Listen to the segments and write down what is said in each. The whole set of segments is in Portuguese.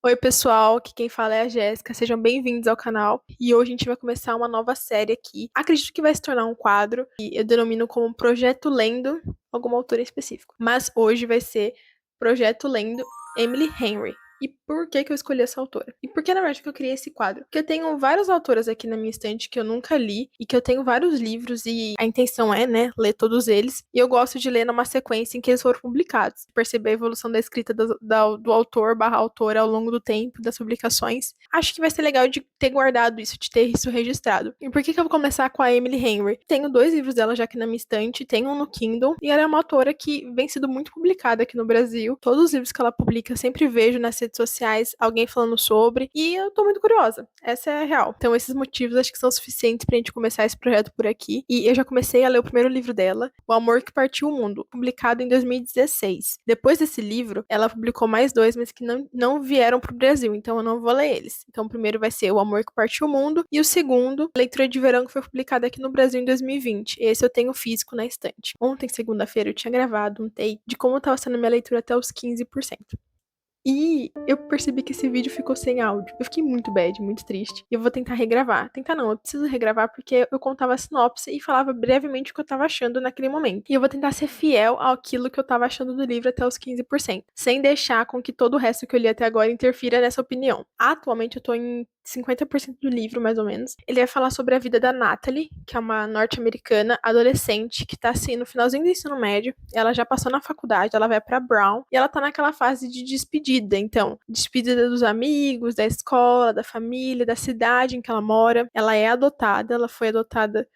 Oi, pessoal, aqui quem fala é a Jéssica. Sejam bem-vindos ao canal. E hoje a gente vai começar uma nova série aqui. Acredito que vai se tornar um quadro e eu denomino como Projeto Lendo alguma autora em específico. Mas hoje vai ser Projeto Lendo Emily Henry. E por que que eu escolhi essa autora? E por que, na verdade, que eu criei esse quadro? Porque eu tenho várias autoras aqui na minha estante que eu nunca li e que eu tenho vários livros e a intenção é, né, ler todos eles. E eu gosto de ler numa sequência em que eles foram publicados. Perceber a evolução da escrita do autor barra autora ao longo do tempo, das publicações. Acho que vai ser legal de ter guardado isso, de ter isso registrado. E por que que eu vou começar com a Emily Henry? Tenho dois livros dela já aqui na minha estante, tenho um no Kindle, e ela é uma autora que vem sendo muito publicada aqui no Brasil. Todos os livros que ela publica, eu sempre vejo nas redes sociais alguém falando sobre, e eu tô muito curiosa. Essa é a real. Então, esses motivos acho que são suficientes pra gente começar esse projeto por aqui. E eu já comecei a ler o primeiro livro dela, O Amor que Partiu o Mundo, publicado em 2016. Depois desse livro, ela publicou mais dois, mas que não vieram pro Brasil, então eu não vou ler eles. Então, o primeiro vai ser O Amor que Partiu o Mundo, e o segundo, Leitura de Verão, que foi publicado aqui no Brasil em 2020. Esse eu tenho físico na estante. Ontem, segunda-feira, eu tinha gravado um take de como estava sendo minha leitura até os 15%. E eu percebi que esse vídeo ficou sem áudio. Eu fiquei muito bad, muito triste. E eu vou tentar regravar. Tentar não, eu preciso regravar porque eu contava a sinopse e falava brevemente o que eu tava achando naquele momento. E eu vou tentar ser fiel àquilo que eu tava achando do livro até os 15%, sem deixar com que todo o resto que eu li até agora interfira nessa opinião. Atualmente eu tô em 50% do livro, mais ou menos. Ele vai falar sobre a vida da Natalie, que é uma norte-americana adolescente que tá assim no finalzinho do ensino médio. Ela já passou na faculdade, ela vai pra Brown e ela tá naquela fase de despedida. Então, despedida dos amigos, da escola, da família, da cidade em que ela mora. Ela é adotada, ela foi adotada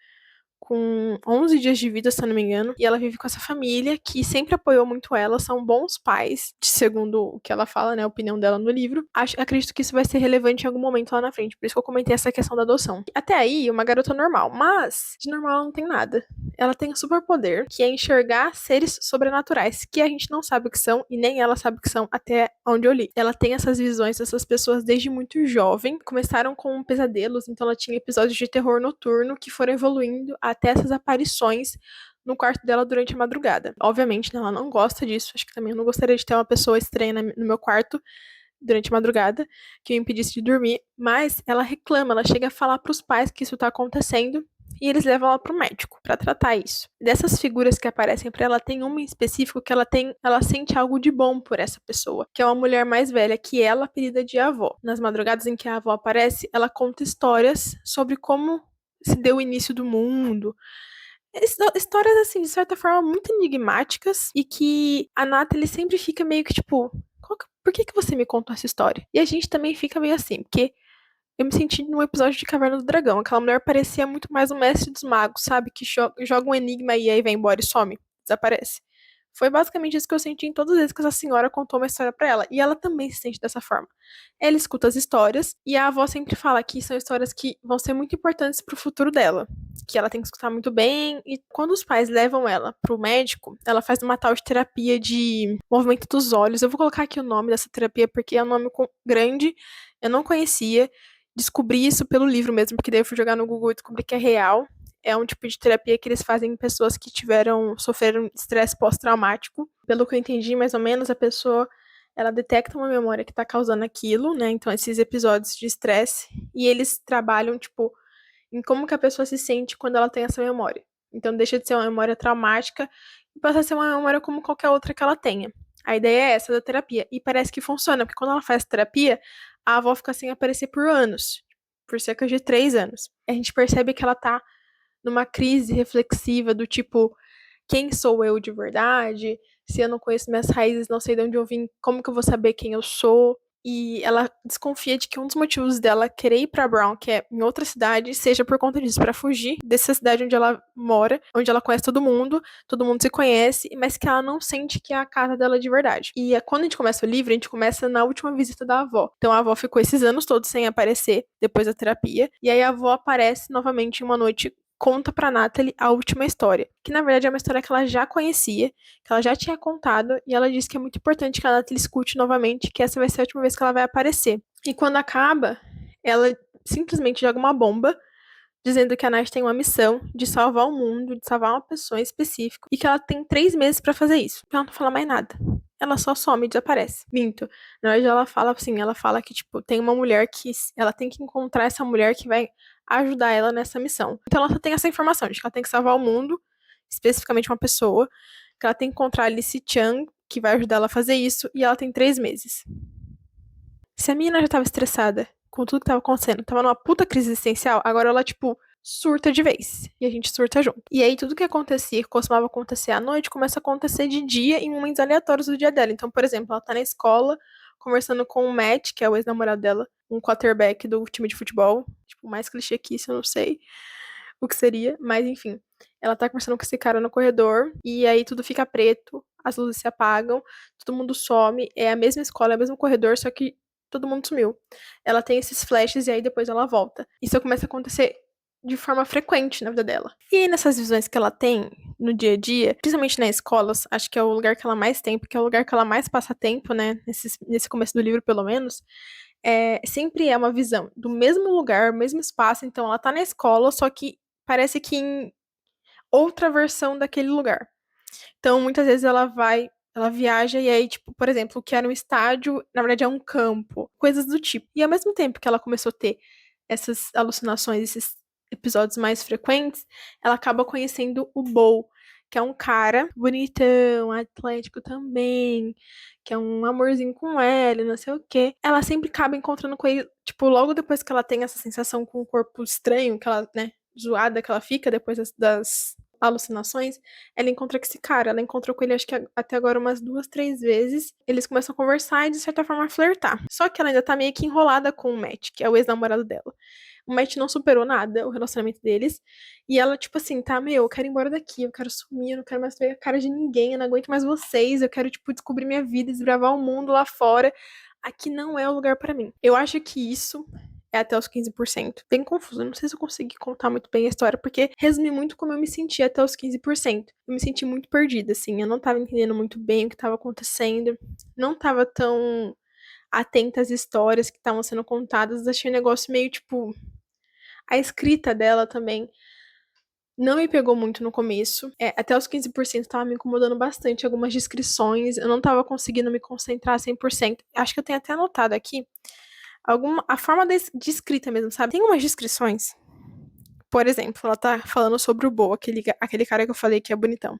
com 11 dias de vida, se eu não me engano, e ela vive com essa família que sempre apoiou muito ela, são bons pais, segundo o que ela fala, né, a opinião dela no livro. Acredito que isso vai ser relevante em algum momento lá na frente, por isso que eu comentei essa questão da adoção. Até aí, uma garota normal, mas de normal ela não tem nada. Ela tem um superpoder, que é enxergar seres sobrenaturais, que a gente não sabe o que são, e nem ela sabe o que são até onde eu li. Ela tem essas visões dessas pessoas desde muito jovem, começaram com pesadelos, então ela tinha episódios de terror noturno que foram evoluindo até essas aparições no quarto dela durante a madrugada. Obviamente, né, ela não gosta disso. Acho que também eu não gostaria de ter uma pessoa estranha no meu quarto durante a madrugada que me impedisse de dormir. Mas ela reclama, ela chega a falar para os pais que isso tá acontecendo. E eles levam ela pro médico para tratar isso. Dessas figuras que aparecem para ela, tem uma em específico que ela sente algo de bom por essa pessoa, que é uma mulher mais velha que ela apelida de avó. Nas madrugadas em que a avó aparece, ela conta histórias sobre como se deu o início do mundo. Histórias, assim, de certa forma, muito enigmáticas e que a Natalie sempre fica meio que tipo, por que que você me contou essa história? E a gente também fica meio assim, porque eu me senti num episódio de Caverna do Dragão. Aquela mulher parecia muito mais o mestre dos magos, sabe? Que joga um enigma e aí vai embora e some, desaparece. Foi basicamente isso que eu senti em todas as vezes que essa senhora contou uma história pra ela. E ela também se sente dessa forma. Ela escuta as histórias e a avó sempre fala que são histórias que vão ser muito importantes pro futuro dela. Que ela tem que escutar muito bem. E quando os pais levam ela pro médico, ela faz uma tal de terapia de movimento dos olhos. Eu vou colocar aqui o nome dessa terapia porque é um nome grande. Eu não conhecia. Descobri isso pelo livro mesmo, porque daí eu fui jogar no Google e descobri que é real. É um tipo de terapia que eles fazem em pessoas que sofreram estresse pós-traumático. Pelo que eu entendi, mais ou menos, a pessoa, ela detecta uma memória que tá causando aquilo, né? Então, esses episódios de estresse, e eles trabalham, tipo, em como que a pessoa se sente quando ela tem essa memória. Então, deixa de ser uma memória traumática e passa a ser uma memória como qualquer outra que ela tenha. A ideia é essa da terapia. E parece que funciona, porque quando ela faz terapia, a avó fica sem aparecer por anos, por cerca de 3 anos. A gente percebe que ela tá numa crise reflexiva do tipo, quem sou eu de verdade? Se eu não conheço minhas raízes, não sei de onde eu vim, como que eu vou saber quem eu sou? E ela desconfia de que um dos motivos dela querer ir pra Brown, que é em outra cidade, seja por conta disso, pra fugir dessa cidade onde ela mora, onde ela conhece todo mundo se conhece, mas que ela não sente que é a casa dela de verdade. E quando a gente começa o livro, a gente começa na última visita da avó. Então a avó ficou esses anos todos sem aparecer depois da terapia, e aí a avó aparece novamente uma noite, conta pra Natalie a última história, que na verdade é uma história que ela já conhecia, que ela já tinha contado, e ela disse que é muito importante que a Natalie escute novamente, que essa vai ser a última vez que ela vai aparecer. E quando acaba, ela simplesmente joga uma bomba, dizendo que a Nath tem uma missão de salvar o mundo, de salvar uma pessoa em específico, e que ela tem 3 meses pra fazer isso. Ela não fala mais nada. ela só some e desaparece. Minto. Na verdade, ela fala assim, ela fala que, tipo, tem uma mulher que ela tem que encontrar essa mulher que vai ajudar ela nessa missão. Então ela só tem essa informação de que ela tem que salvar o mundo, especificamente uma pessoa, que ela tem que encontrar a Alice Chang, que vai ajudar ela a fazer isso, e ela tem 3 meses. Se a menina já tava estressada com tudo que tava acontecendo, tava numa puta crise existencial, agora ela, tipo, surta de vez. E a gente surta junto. E aí, tudo que acontecia, que costumava acontecer à noite, começa a acontecer de dia em momentos aleatórios do dia dela. Então, por exemplo, ela tá na escola, conversando com o Matt, que é o ex-namorado dela, um quarterback do time de futebol. Tipo, mais clichê que isso, eu não sei o que seria, mas enfim. Ela tá conversando com esse cara no corredor, e aí tudo fica preto, as luzes se apagam, todo mundo some, é a mesma escola, é o mesmo corredor, só que todo mundo sumiu. Ela tem esses flashes e aí depois ela volta. Isso começa a acontecer de forma frequente na vida dela. E aí, nessas visões que ela tem no dia a dia, principalmente nas escolas, acho que é o lugar que ela mais tem, porque é o lugar que ela mais passa tempo, né? Nesse começo do livro, pelo menos. Sempre é uma visão do mesmo lugar, mesmo espaço. Então, ela tá na escola, só que parece que em outra versão daquele lugar. Então, muitas vezes ela viaja e aí, tipo, por exemplo, o que era um estádio, na verdade é um campo, coisas do tipo. E ao mesmo tempo que ela começou a ter essas alucinações, esses episódios mais frequentes, ela acaba conhecendo o Bo, que é um cara bonitão, atlético também, que é um amorzinho com ela, não sei o quê. Ela sempre acaba encontrando com ele, tipo, logo depois que ela tem essa sensação com o corpo estranho, que ela, né, zoada que ela fica depois das alucinações, ela encontra com esse cara. Ela encontrou com ele, acho que até agora, umas 2, 3 vezes. Eles começam a conversar e, de certa forma, flertar. Só que ela ainda tá meio que enrolada com o Matt, que é o ex-namorado dela. O Matt não superou nada, o relacionamento deles. E ela, tipo assim, tá, eu quero ir embora daqui, eu quero sumir, eu não quero mais ver a cara de ninguém, eu não aguento mais vocês, eu quero, tipo, descobrir minha vida, desbravar o mundo lá fora. Aqui não é o lugar pra mim. Eu acho que isso é até os 15%. Bem confuso. Eu não sei se eu consegui contar muito bem a história, porque resume muito como eu me senti até os 15%. Eu me senti muito perdida, assim. Eu não tava entendendo muito bem o que tava acontecendo. Não tava tão atenta às histórias que estavam sendo contadas. Achei o negócio meio, tipo... A escrita dela também não me pegou muito no começo. Até os 15% tava me incomodando bastante. Algumas descrições. Eu não tava conseguindo me concentrar 100%. Acho que eu tenho até anotado aqui a forma de escrita mesmo, sabe? Tem umas descrições. Por exemplo, ela tá falando sobre o Bo, aquele cara que eu falei que é bonitão.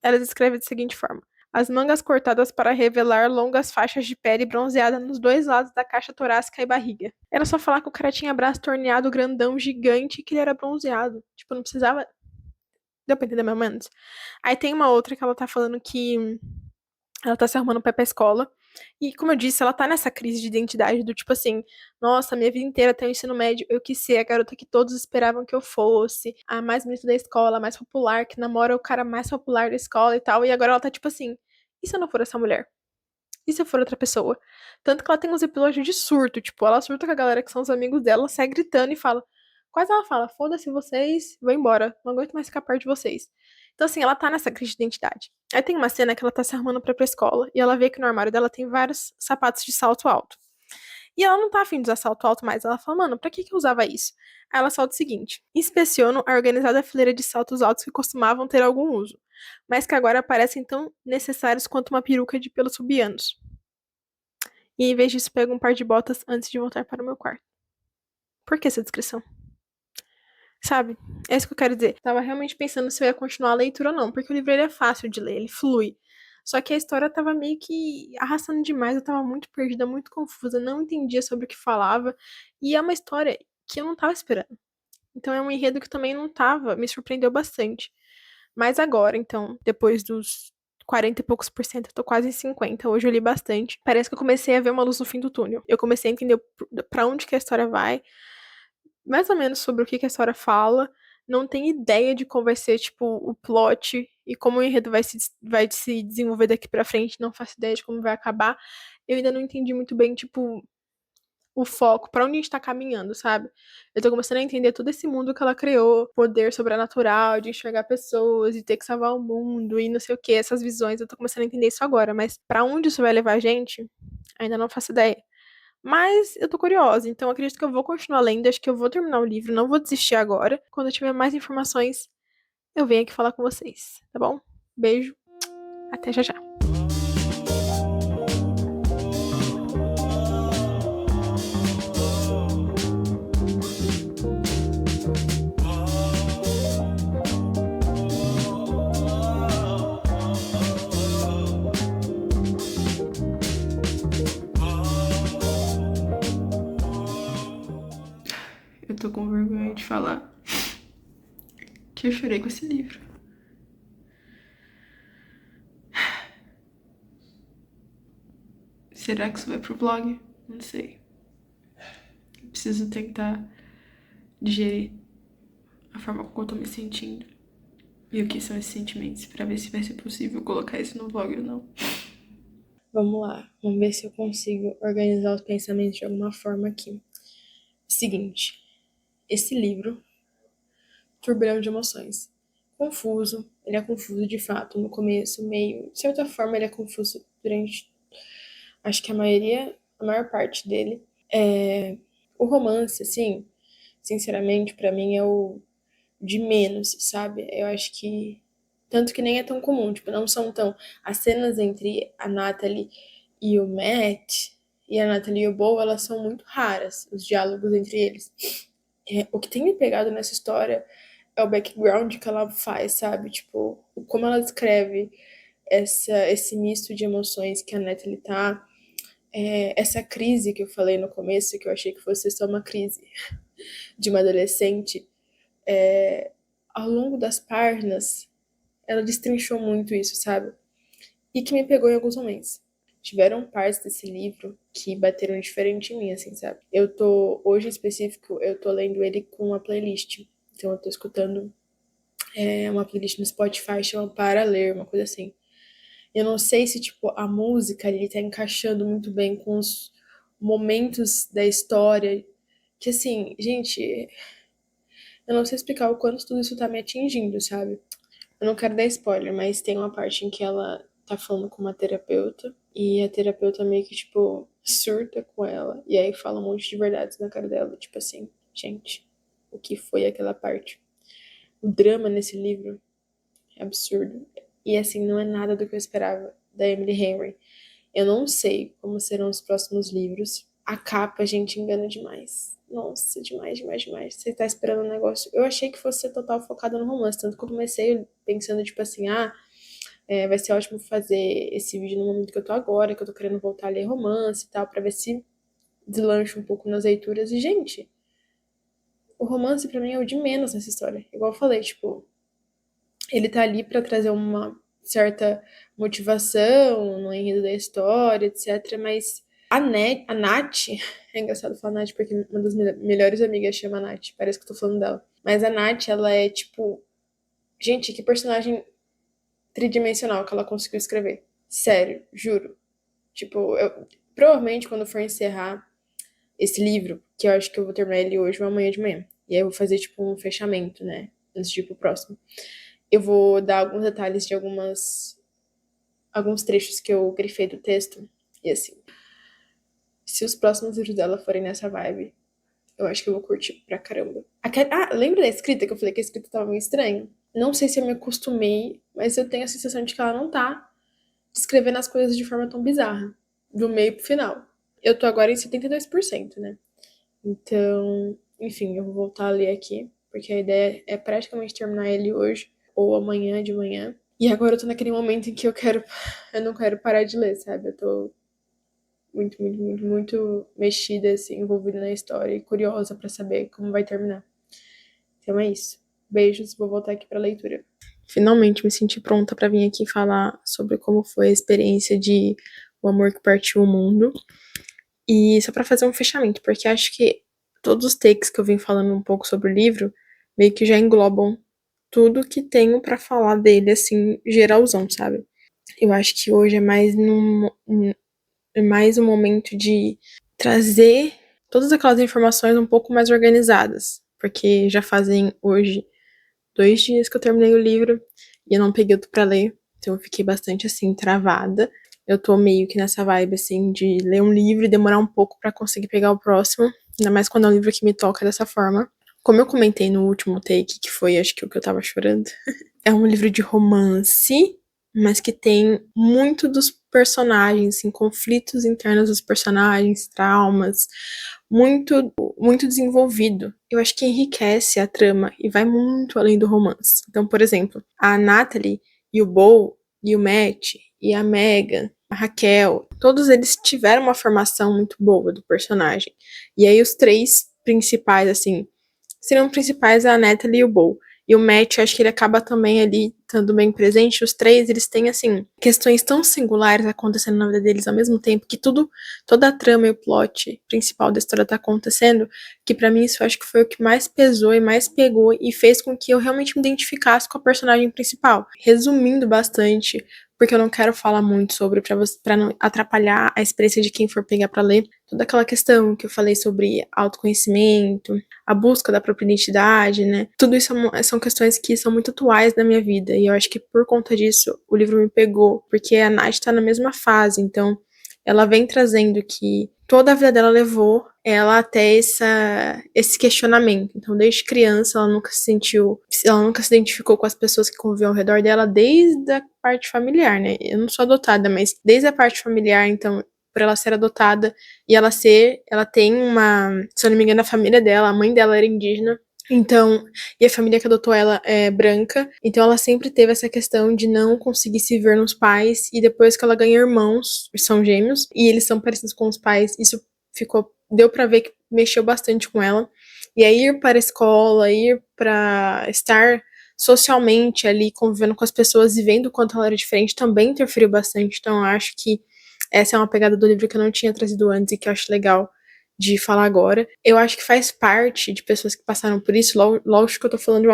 Ela descreve da seguinte forma: as mangas cortadas para revelar longas faixas de pele bronzeada nos 2 lados da caixa torácica e barriga. Era só falar que o cara tinha braço torneado, grandão, gigante e que ele era bronzeado. Tipo, não precisava. Deu pra entender mais ou menos? Aí tem uma outra que ela tá falando que ela tá se arrumando pra ir pra escola. E, como eu disse, ela tá nessa crise de identidade do tipo assim, nossa, minha vida inteira até o ensino médio, eu quis ser a garota que todos esperavam que eu fosse, a mais bonita da escola, a mais popular, que namora o cara mais popular da escola e tal. E agora ela tá tipo assim, e se eu não for essa mulher? E se eu for outra pessoa? Tanto que ela tem uns episódios de surto, tipo, ela surta com a galera que são os amigos dela, sai gritando e fala. Quase ela fala, foda-se vocês, vou embora, não aguento mais ficar perto de vocês. Então, assim, ela tá nessa crise de identidade. Aí tem uma cena que ela tá se arrumando pra ir pra escola e ela vê que no armário dela tem vários sapatos de salto alto. E ela não tá afim de usar salto alto mais. Ela fala, mano, pra que eu usava isso? Aí ela solta o seguinte: inspeciono a organizada fileira de saltos altos que costumavam ter algum uso, mas que agora parecem tão necessários quanto uma peruca de pelos pubianos. E em vez disso, pego um par de botas antes de voltar para o meu quarto. Por que essa descrição? Sabe? É isso que eu quero dizer. Tava realmente pensando se eu ia continuar a leitura ou não, porque o livro ele é fácil de ler, ele flui. Só que a história tava meio que arrastando demais, eu tava muito perdida, muito confusa, não entendia sobre o que falava. E é uma história que eu não tava esperando. Então é um enredo que também não tava, me surpreendeu bastante. Mas agora, então, depois dos 40 e poucos por cento, eu tô quase em 50. Hoje eu li bastante. Parece que eu comecei a ver uma luz no fim do túnel. Eu comecei a entender pra onde que a história vai, mais ou menos sobre o que a história fala. Não tenho ideia de como vai ser, tipo, o plot e como o enredo vai se desenvolver daqui pra frente. Não faço ideia de como vai acabar. Eu ainda não entendi muito bem, tipo, o foco, pra onde a gente tá caminhando, sabe? Eu tô começando a entender todo esse mundo que ela criou, poder sobrenatural, de enxergar pessoas, de ter que salvar o mundo e não sei o que, essas visões. Eu tô começando a entender isso agora, mas pra onde isso vai levar a gente, ainda não faço ideia. Mas eu tô curiosa, então acredito que eu vou continuar lendo, acho que eu vou terminar o livro, não vou desistir agora. Quando eu tiver mais informações, eu venho aqui falar com vocês, tá bom? Beijo, até já já. tô com vergonha de falar que eu chorei com esse livro. Será que isso vai pro blog? Não sei. Preciso tentar digerir a forma como eu tô me sentindo e o que são esses sentimentos pra ver se vai ser possível colocar isso no blog ou não. Vamos lá, vamos ver se eu consigo organizar os pensamentos de alguma forma aqui. Seguinte, esse livro, turbilhão de emoções. Confuso, ele é confuso de fato no começo, meio. De certa forma, ele é confuso durante. Acho que a maior parte dele. O romance, assim, sinceramente, pra mim é o de menos, sabe? Eu acho que. Tanto que nem é tão comum, tipo, não são tão. As cenas entre a Natalie e o Matt, e a Natalie e o Bo, elas são muito raras, os diálogos entre eles. O que tem me pegado nessa história é o background que ela faz, sabe? Tipo, como ela descreve esse misto de emoções que a Natalie tá. Essa crise que eu falei no começo, que eu achei que fosse só uma crise de uma adolescente, ao longo das páginas, ela destrinchou muito isso, sabe? E que me pegou em alguns momentos. Tiveram partes desse livro que bateram diferente em mim, assim, sabe? Hoje em específico, eu tô lendo ele com uma playlist. Então eu tô escutando uma playlist no Spotify, chama Para Ler, uma coisa assim. Eu não sei se, tipo, a música ali tá encaixando muito bem com os momentos da história. Que, assim, gente, eu não sei explicar o quanto tudo isso tá me atingindo, sabe? Eu não quero dar spoiler, mas tem uma parte em que ela tá falando com uma terapeuta e a terapeuta meio que, tipo, surta com ela e aí fala um monte de verdades na cara dela. Tipo assim, gente, o que foi aquela parte? O drama nesse livro é absurdo. E assim, não é nada do que eu esperava da Emily Henry. Eu não sei como serão os próximos livros. A capa, gente, engana demais. Nossa, demais, demais, demais. Você tá esperando um negócio. Eu achei que fosse ser total focada no romance. Tanto que eu comecei pensando, tipo assim, vai ser ótimo fazer esse vídeo no momento que eu tô agora, que eu tô querendo voltar a ler romance e tal, pra ver se deslancha um pouco nas leituras. E, gente, o romance pra mim é o de menos nessa história. Igual eu falei, tipo, ele tá ali pra trazer uma certa motivação no enredo da história, etc. Mas a Nath, é engraçado falar Nath porque uma das melhores amigas chama Nath, parece que eu tô falando dela. Mas a Nath, ela é tipo. Gente, que personagem tridimensional que ela conseguiu escrever. Sério, juro. Tipo, provavelmente quando for encerrar esse livro, que eu acho que eu vou terminar ele hoje ou amanhã de manhã. E aí eu vou fazer tipo um fechamento, né? Antes de ir pro próximo. Eu vou dar alguns detalhes de alguns trechos que eu grifei do texto. E assim, se os próximos livros dela forem nessa vibe, eu acho que eu vou curtir pra caramba. Lembra da escrita que eu falei que a escrita tava meio estranha? Não sei se eu me acostumei, mas eu tenho a sensação de que ela não tá descrevendo as coisas de forma tão bizarra, do meio pro final. Eu tô agora em 72%, né? Então, enfim, eu vou voltar a ler aqui, porque a ideia é praticamente terminar ele hoje ou amanhã de manhã. E agora eu tô naquele momento em que eu não quero parar de ler, sabe? Eu tô muito, muito, muito, muito mexida, assim, envolvida na história e curiosa pra saber como vai terminar. Então é isso. Beijos, vou voltar aqui pra leitura. Finalmente me senti pronta pra vir aqui falar sobre como foi a experiência de O Amor que Partiu o Mundo. E só pra fazer um fechamento, porque acho que todos os takes que eu vim falando um pouco sobre o livro meio que já englobam tudo que tenho pra falar dele, assim, geralzão, sabe? Eu acho que hoje é mais um momento de trazer todas aquelas informações um pouco mais organizadas, porque já fazem hoje 2 dias que eu terminei o livro e eu não peguei outro pra ler, então eu fiquei bastante assim, travada. Eu tô meio que nessa vibe assim de ler um livro e demorar um pouco pra conseguir pegar o próximo, ainda mais quando é um livro que me toca dessa forma. Como eu comentei no último take, que foi acho que o que eu tava chorando, é um livro de romance, mas que tem muito dos personagens, assim, conflitos internos dos personagens, traumas, muito, muito desenvolvido. Eu acho que enriquece a trama e vai muito além do romance. Então, por exemplo, a Natalie e o Bo e o Matt e a Megan, a Raquel, todos eles tiveram uma formação muito boa do personagem. E aí os três principais, assim, seriam principais a Natalie e o Bo. E o Matt, eu acho que ele acaba também ali estando bem presente. Os três, eles têm, assim, questões tão singulares acontecendo na vida deles ao mesmo tempo, que toda a trama e o plot principal da história tá acontecendo, que pra mim isso eu acho que foi o que mais pesou e mais pegou e fez com que eu realmente me identificasse com a personagem principal. Resumindo bastante, porque eu não quero falar muito sobre, pra não atrapalhar a experiência de quem for pegar pra ler, toda aquela questão que eu falei sobre autoconhecimento, a busca da própria identidade, né? Tudo isso são questões que são muito atuais na minha vida, e eu acho que por conta disso o livro me pegou, porque a Nath tá na mesma fase, então ela vem trazendo que toda a vida dela levou ela até esse questionamento. Então, desde criança, ela nunca se identificou com as pessoas que conviviam ao redor dela, desde a parte familiar, né? Eu não sou adotada, mas desde a parte familiar, então, por ela ser adotada e ela tem se eu não me engano, a família dela, a mãe dela era indígena, então, e a família que adotou ela é branca, então ela sempre teve essa questão de não conseguir se ver nos pais, e depois que ela ganha irmãos, são gêmeos, e eles são parecidos com os pais, isso deu pra ver que mexeu bastante com ela. E aí ir para a escola, ir pra estar socialmente ali, convivendo com as pessoas e vendo o quanto ela era diferente, também interferiu bastante, então eu acho que essa é uma pegada do livro que eu não tinha trazido antes e que eu acho legal de falar agora. Eu acho que faz parte de pessoas que passaram por isso. Lógico que eu tô falando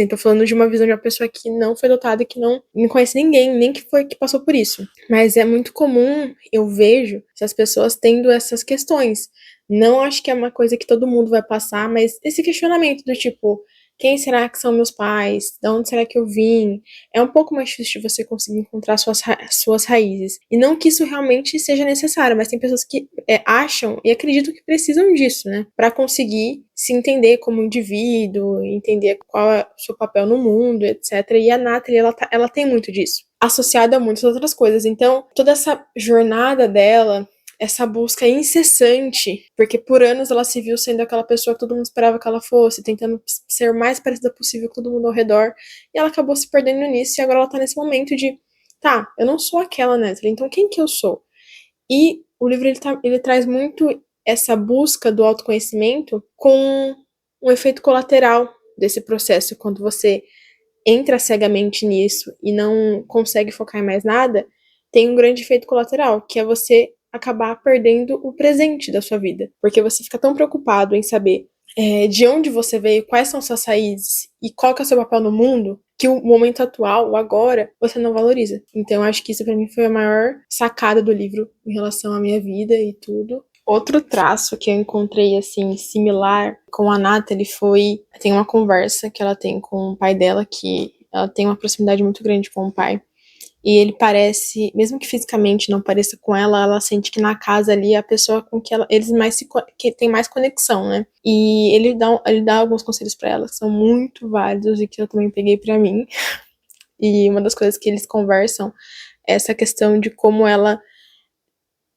tô falando de uma visão de uma pessoa que não foi adotada, que não conhece ninguém, nem que passou por isso. Mas é muito comum, eu vejo, essas pessoas tendo essas questões. Não acho que é uma coisa que todo mundo vai passar, mas esse questionamento do tipo, quem será que são meus pais? De onde será que eu vim? É um pouco mais difícil de você conseguir encontrar suas raízes. E não que isso realmente seja necessário, mas tem pessoas que acham e acreditam que precisam disso, né? Pra conseguir se entender como indivíduo, entender qual é o seu papel no mundo, etc. E a Natalie, ela tem muito disso, associada a muitas outras coisas. Então, toda essa jornada dela, essa busca incessante, porque por anos ela se viu sendo aquela pessoa que todo mundo esperava que ela fosse, tentando ser o mais parecida possível com todo mundo ao redor, e ela acabou se perdendo nisso, e agora ela tá nesse momento de, tá, eu não sou aquela Natalie, então quem que eu sou? E o livro, ele traz muito essa busca do autoconhecimento com um efeito colateral desse processo, quando você entra cegamente nisso e não consegue focar em mais nada, tem um grande efeito colateral, que é você acabar perdendo o presente da sua vida. Porque você fica tão preocupado em saber de onde você veio, quais são suas raízes e qual que é o seu papel no mundo, que o momento atual, o agora, você não valoriza. Então, acho que isso pra mim foi a maior sacada do livro em relação à minha vida e tudo. Outro traço que eu encontrei, assim, similar com a Natalie tem uma conversa que ela tem com o pai dela, que ela tem uma proximidade muito grande com o pai. E ele parece, mesmo que fisicamente não pareça com ela, ela sente que na casa ali é a pessoa com que que tem mais conexão, né? E ele dá alguns conselhos pra ela que são muito válidos e que eu também peguei pra mim. E uma das coisas que eles conversam é essa questão de como ela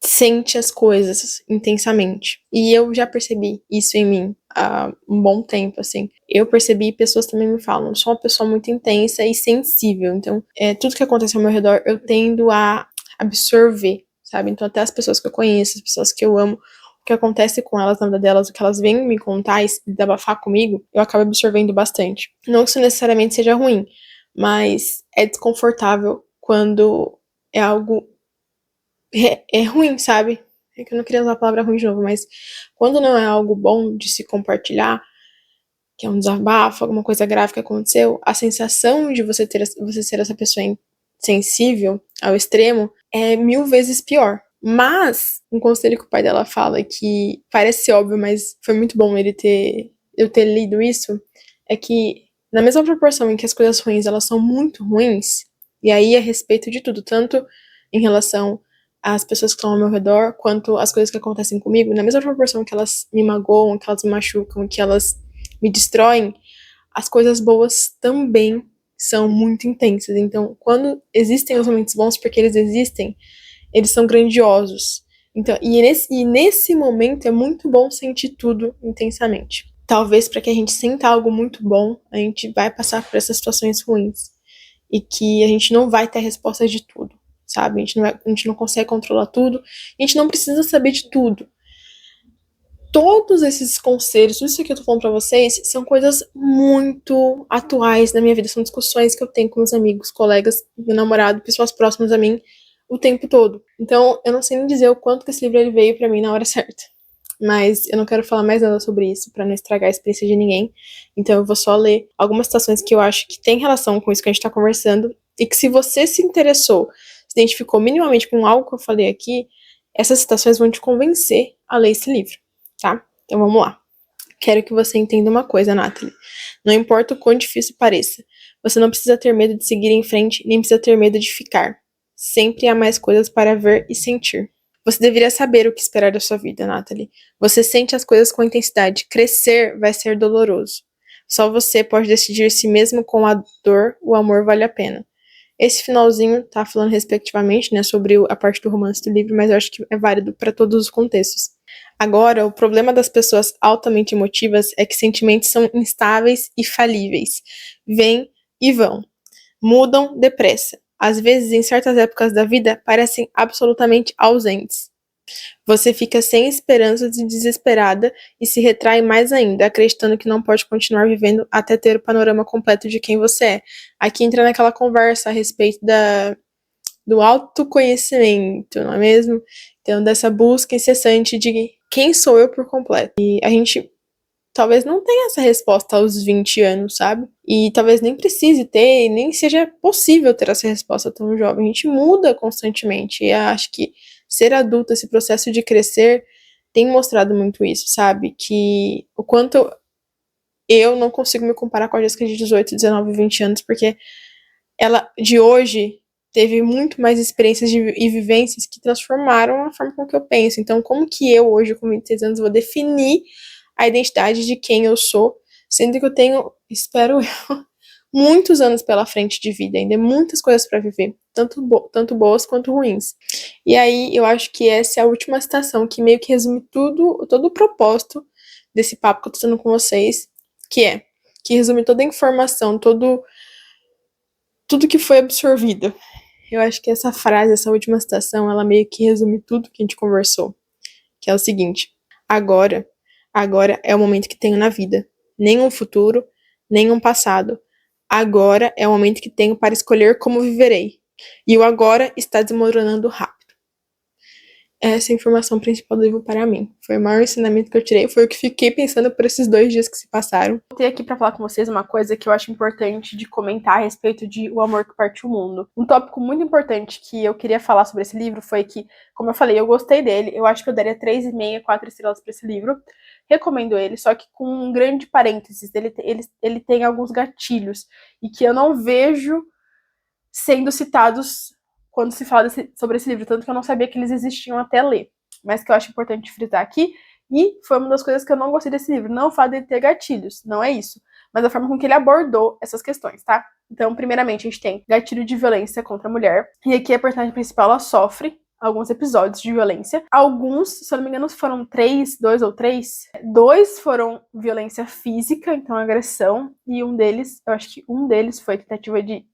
sente as coisas intensamente. E eu já percebi isso em mim há um bom tempo, assim. Eu percebi, pessoas também me falam, sou uma pessoa muito intensa e sensível, então tudo que acontece ao meu redor eu tendo a absorver, sabe? Então até as pessoas que eu conheço, as pessoas que eu amo, o que acontece com elas na vida delas, o que elas vêm me contar e desabafar comigo, eu acabo absorvendo bastante. Não que isso necessariamente seja ruim, mas é desconfortável quando é algo é ruim, sabe? É que eu não queria usar a palavra ruim de novo, mas quando não é algo bom de se compartilhar, que é um desabafo, alguma coisa grave que aconteceu, a sensação de você ser essa pessoa sensível ao extremo é 1000 vezes pior. Mas um conselho que o pai dela fala, que parece óbvio, mas foi muito bom eu ter lido isso, é que na mesma proporção em que as coisas ruins elas são muito ruins, e aí a respeito de tudo, tanto em relação às pessoas que estão ao meu redor, quanto às coisas que acontecem comigo, na mesma proporção que elas me magoam, que elas me machucam, que elas me destroem, as coisas boas também são muito intensas. Então, quando existem os momentos bons, porque eles existem, eles são grandiosos. Então, e nesse momento é muito bom sentir tudo intensamente. Talvez para que a gente sinta algo muito bom, a gente vai passar por essas situações ruins. E que a gente não vai ter a resposta de tudo, sabe? A gente não consegue controlar tudo. A gente não precisa saber de tudo. todos esses conselhos, tudo isso que eu tô falando pra vocês, são coisas muito atuais na minha vida. São discussões que eu tenho com meus amigos, colegas, meu namorado, pessoas próximas a mim, o tempo todo. Então, eu não sei nem dizer o quanto que esse livro ele veio pra mim na hora certa. Mas eu não quero falar mais nada sobre isso, pra não estragar a experiência de ninguém. Então, eu vou só ler algumas citações que eu acho que tem relação com isso que a gente tá conversando. E que se você se interessou, se identificou minimamente com algo que eu falei aqui, essas citações vão te convencer a ler esse livro, tá? Então vamos lá. Quero que você entenda uma coisa, Nathalie. Não importa o quão difícil pareça, você não precisa ter medo de seguir em frente, nem precisa ter medo de ficar. Sempre há mais coisas para ver e sentir. Você deveria saber o que esperar da sua vida, Nathalie. Você sente as coisas com intensidade. Crescer vai ser doloroso. Só você pode decidir se mesmo com a dor, o amor vale a pena. Esse finalzinho tá falando respectivamente, né, sobre a parte do romance do livro, mas eu acho que é válido para todos os contextos. Agora, o problema das pessoas altamente emotivas é que sentimentos são instáveis e falíveis. Vêm e vão. Mudam depressa. Às vezes, em certas épocas da vida, parecem absolutamente ausentes. Você fica sem esperanças e desesperada e se retrai mais ainda, acreditando que não pode continuar vivendo até ter o panorama completo de quem você é. Aqui entra naquela conversa a respeito do autoconhecimento, não é mesmo? Então, dessa busca incessante de quem sou eu por completo. E a gente talvez não tenha essa resposta aos 20 anos, sabe? E talvez nem precise ter, e nem seja possível ter essa resposta tão jovem. A gente muda constantemente. E acho que ser adulto, esse processo de crescer, tem mostrado muito isso, sabe? Que o quanto eu não consigo me comparar com a Jéssica de 18, 19, 20 anos, porque ela, de hoje, teve muito mais experiências e vivências que transformaram a forma com que eu penso. Então, como que eu, hoje, com 26 anos, vou definir a identidade de quem eu sou, sendo que eu tenho, espero eu, muitos anos pela frente de vida, ainda muitas coisas para viver, tanto boas quanto ruins. E aí, eu acho que essa é a última citação, que meio que resume todo o propósito desse papo que eu tô tendo com vocês, que resume toda a informação, tudo que foi absorvido. Eu acho que essa frase, essa última citação, ela meio que resume tudo que a gente conversou, que é o seguinte: agora é o momento que tenho na vida, nem um futuro, nem um passado. Agora é o momento que tenho para escolher como viverei. E o agora está desmoronando rápido. Essa é a informação principal do livro para mim. Foi o maior ensinamento que eu tirei, foi o que fiquei pensando por esses 2 dias que se passaram. Vou ter aqui para falar com vocês uma coisa que eu acho importante de comentar a respeito de O Amor que Partiu o Mundo. Um tópico muito importante que eu queria falar sobre esse livro foi que, como eu falei, eu gostei dele, eu acho que eu daria 3,5, 4 estrelas para esse livro. Recomendo ele, só que com um grande parênteses, ele tem alguns gatilhos, e que eu não vejo sendo citados quando se fala sobre esse livro, tanto que eu não sabia que eles existiam até ler, mas que eu acho importante frisar aqui, e foi uma das coisas que eu não gostei desse livro, não o fato de ter gatilhos, não é isso, mas a forma com que ele abordou essas questões, tá? Então, primeiramente, a gente tem gatilho de violência contra a mulher, e aqui a personagem principal, ela sofre alguns episódios de violência. Alguns, se eu não me engano, foram 2 ou 3. 2 foram violência física, então agressão, e um deles, eu acho que um deles foi tentativa de...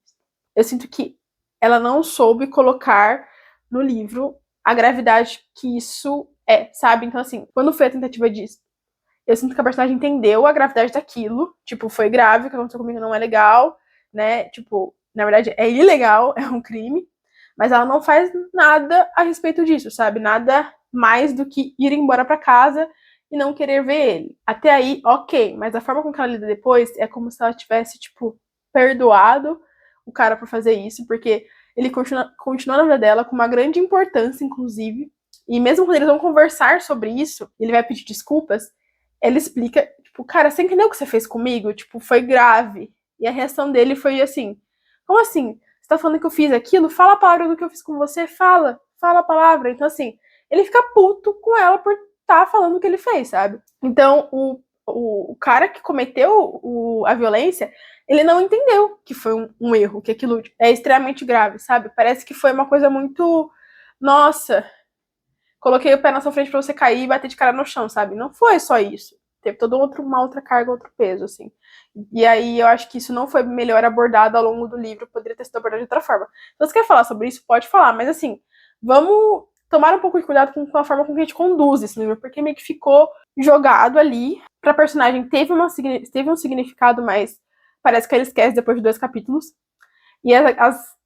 Eu sinto que ela não soube colocar no livro a gravidade que isso é, sabe? Então, assim, quando foi a tentativa disso, eu sinto que a personagem entendeu a gravidade daquilo. Tipo, foi grave, o que aconteceu comigo não é legal, né? Tipo, na verdade, é ilegal, é um crime. Mas ela não faz nada a respeito disso, sabe? Nada mais do que ir embora pra casa e não querer ver ele. Até aí, ok. Mas a forma com que ela lida depois é como se ela tivesse, tipo, perdoado o cara por fazer isso, porque ele continua na vida dela com uma grande importância, inclusive, e mesmo quando eles vão conversar sobre isso, ele vai pedir desculpas, ela explica, tipo, cara, você entendeu o que você fez comigo? Tipo, foi grave. E a reação dele foi assim, como assim? Você tá falando que eu fiz aquilo? Fala a palavra do que eu fiz com você, fala a palavra. Então, assim, ele fica puto com ela por tá falando o que ele fez, sabe? Então, o cara que cometeu a violência, ele não entendeu que foi um erro, que aquilo é extremamente grave, sabe? Parece que foi uma coisa muito... Nossa, coloquei o pé na sua frente pra você cair e bater de cara no chão, sabe? Não foi só isso. Teve toda uma outra carga, outro peso, assim. E aí eu acho que isso não foi melhor abordado ao longo do livro, poderia ter sido abordado de outra forma. Se você quer falar sobre isso, pode falar, mas assim, vamos tomar um pouco de cuidado com a forma com que a gente conduz esse livro, porque meio que ficou jogado ali. Pra personagem teve um significado, mas parece que ele esquece depois de 2 capítulos. E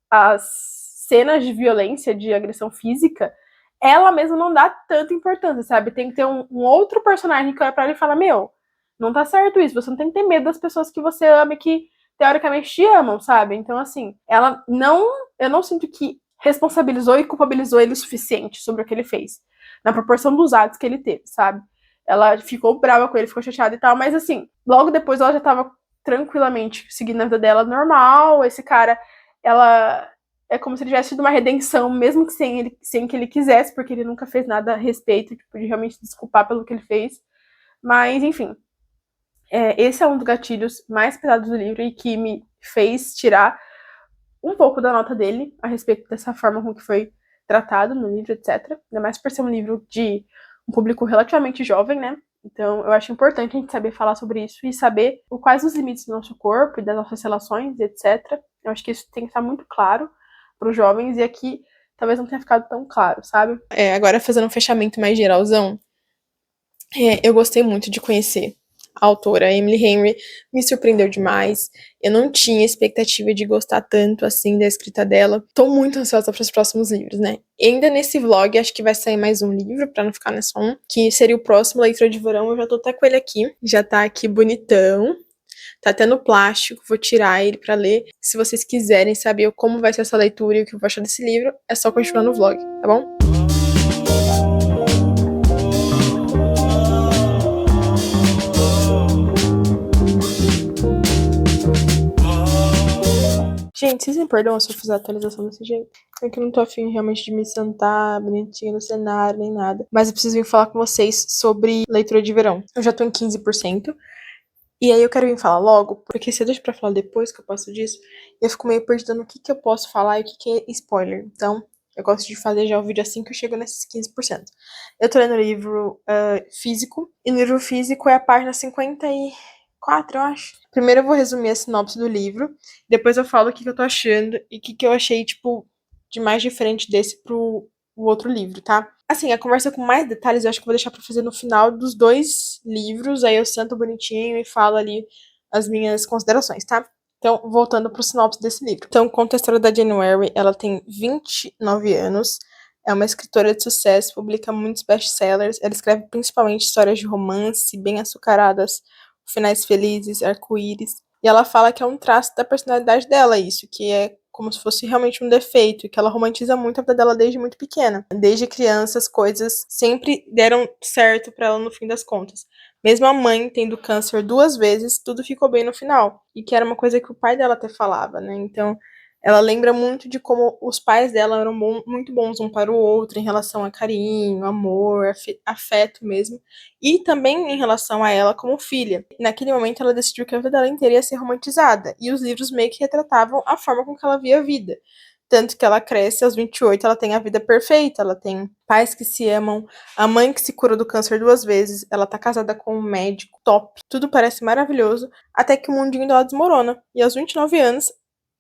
as cenas de violência, de agressão física, ela mesma não dá tanta importância, sabe? Tem que ter um outro personagem que olha pra ela e fala, meu, não tá certo isso, você não tem que ter medo das pessoas que você ama e que teoricamente te amam, sabe? Então, assim, eu não sinto que responsabilizou e culpabilizou ele o suficiente sobre o que ele fez, na proporção dos atos que ele teve, sabe? Ela ficou brava com ele, ficou chateada e tal, mas assim, logo depois ela já tava tranquilamente seguindo a vida dela normal. Esse cara, ela é como se ele tivesse tido uma redenção, mesmo que sem que ele quisesse, porque ele nunca fez nada a respeito, tipo, de realmente se desculpar pelo que ele fez. Mas, enfim, esse é um dos gatilhos mais pesados do livro e que me fez tirar um pouco da nota dele a respeito dessa forma com que foi tratado no livro, etc. Ainda mais por ser um livro de um público relativamente jovem, né? Então, eu acho importante a gente saber falar sobre isso e saber quais os limites do nosso corpo e das nossas relações, etc. Eu acho que isso tem que estar muito claro para os jovens e aqui talvez não tenha ficado tão claro, sabe? Agora fazendo um fechamento mais geralzão, eu gostei muito de conhecer a autora. Emily Henry me surpreendeu demais. Eu não tinha expectativa de gostar tanto assim da escrita dela. Tô muito ansiosa para os próximos livros, né? E ainda nesse vlog, acho que vai sair mais um livro, pra não ficar nessa um, que seria o próximo Leitura de Verão. Eu já tô até com ele aqui. Já tá aqui bonitão. Tá até no plástico, vou tirar ele pra ler. Se vocês quiserem saber como vai ser essa leitura e o que eu vou achar desse livro, é só continuar no vlog, tá bom? Gente, vocês me perdoam se eu fizer a atualização desse jeito? É que eu não tô afim realmente de me sentar bonitinha no cenário, nem nada. Mas eu preciso vir falar com vocês sobre leitura de verão. Eu já tô em 15%. E aí eu quero vir falar logo, porque se eu deixo pra falar depois que eu passo disso, eu fico meio perdida no que eu posso falar e o que é spoiler. Então, eu gosto de fazer já o vídeo assim que eu chego nesses 15%. Eu tô lendo o livro físico, e no livro físico é a página 54, eu acho. Primeiro eu vou resumir a sinopse do livro, depois eu falo o que eu tô achando e o que eu achei, tipo, de mais diferente desse pro o outro livro, tá? Assim, a conversa com mais detalhes eu acho que eu vou deixar pra fazer no final dos 2 livros, aí eu sento bonitinho e falo ali as minhas considerações, tá? Então, voltando pro sinopse desse livro. Então, conta a história da January, ela tem 29 anos, é uma escritora de sucesso, publica muitos best-sellers, ela escreve principalmente histórias de romance, bem açucaradas, finais felizes, arco-íris, e ela fala que é um traço da personalidade dela isso, que é como se fosse realmente um defeito, e que ela romantiza muito a vida dela desde muito pequena. Desde criança, as coisas sempre deram certo pra ela no fim das contas. Mesmo a mãe tendo câncer 2 vezes, tudo ficou bem no final. E que era uma coisa que o pai dela até falava, né? Então, ela lembra muito de como os pais dela eram muito bons um para o outro em relação a carinho, amor, afeto mesmo. E também em relação a ela como filha. Naquele momento ela decidiu que a vida dela inteira ia ser romantizada. E os livros meio que retratavam a forma com que ela via a vida. Tanto que ela cresce aos 28, ela tem a vida perfeita, ela tem pais que se amam, a mãe que se curou do câncer 2 vezes, ela tá casada com um médico top, tudo parece maravilhoso, até que o mundinho dela desmorona. E aos 29 anos,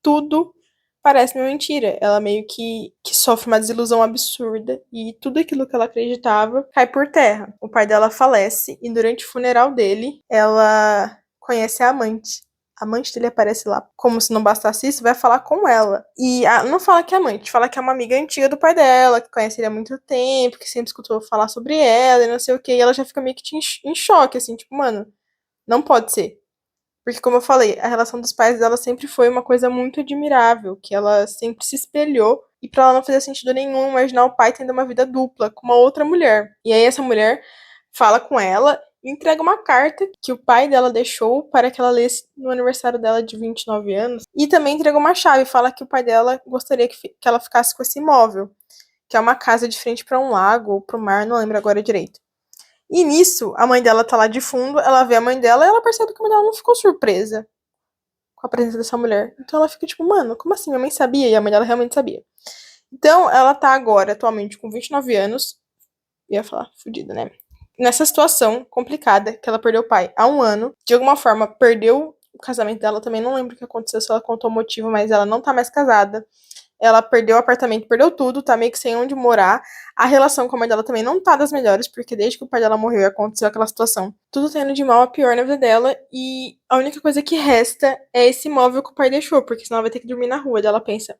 tudo parece uma mentira. Ela meio que sofre uma desilusão absurda e tudo aquilo que ela acreditava cai por terra. O pai dela falece e durante o funeral dele, ela conhece a amante. A amante dele aparece lá. Como se não bastasse isso, vai falar com ela. E não fala que é amante, fala que é uma amiga antiga do pai dela, que conhece ele há muito tempo, que sempre escutou falar sobre ela e não sei o que. E ela já fica meio que em choque, assim, tipo, mano, não pode ser. Porque, como eu falei, a relação dos pais dela sempre foi uma coisa muito admirável, que ela sempre se espelhou, e pra ela não fazia sentido nenhum imaginar o pai tendo uma vida dupla com uma outra mulher. E aí essa mulher fala com ela e entrega uma carta que o pai dela deixou para que ela lesse no aniversário dela de 29 anos, e também entrega uma chave, fala que o pai dela gostaria que ela ficasse com esse imóvel, que é uma casa de frente para um lago ou para o mar, não lembro agora direito. E nisso, a mãe dela tá lá de fundo, ela vê a mãe dela e ela percebe que a mãe dela não ficou surpresa com a presença dessa mulher. Então ela fica tipo, mano, como assim? Minha mãe sabia e a mãe dela realmente sabia. Então ela tá agora, atualmente, com 29 anos. Ia falar, fodida, né? Nessa situação complicada, que ela perdeu o pai há 1 ano. De alguma forma, perdeu o casamento dela. Também não lembro o que aconteceu, se ela contou o motivo, mas ela não tá mais casada. Ela perdeu o apartamento, perdeu tudo, tá meio que sem onde morar. A relação com a mãe dela também não tá das melhores, porque desde que o pai dela morreu e aconteceu aquela situação, tudo tá indo de mal a pior na vida dela. E a única coisa que resta é esse imóvel que o pai deixou, porque senão ela vai ter que dormir na rua. Daí ela pensa,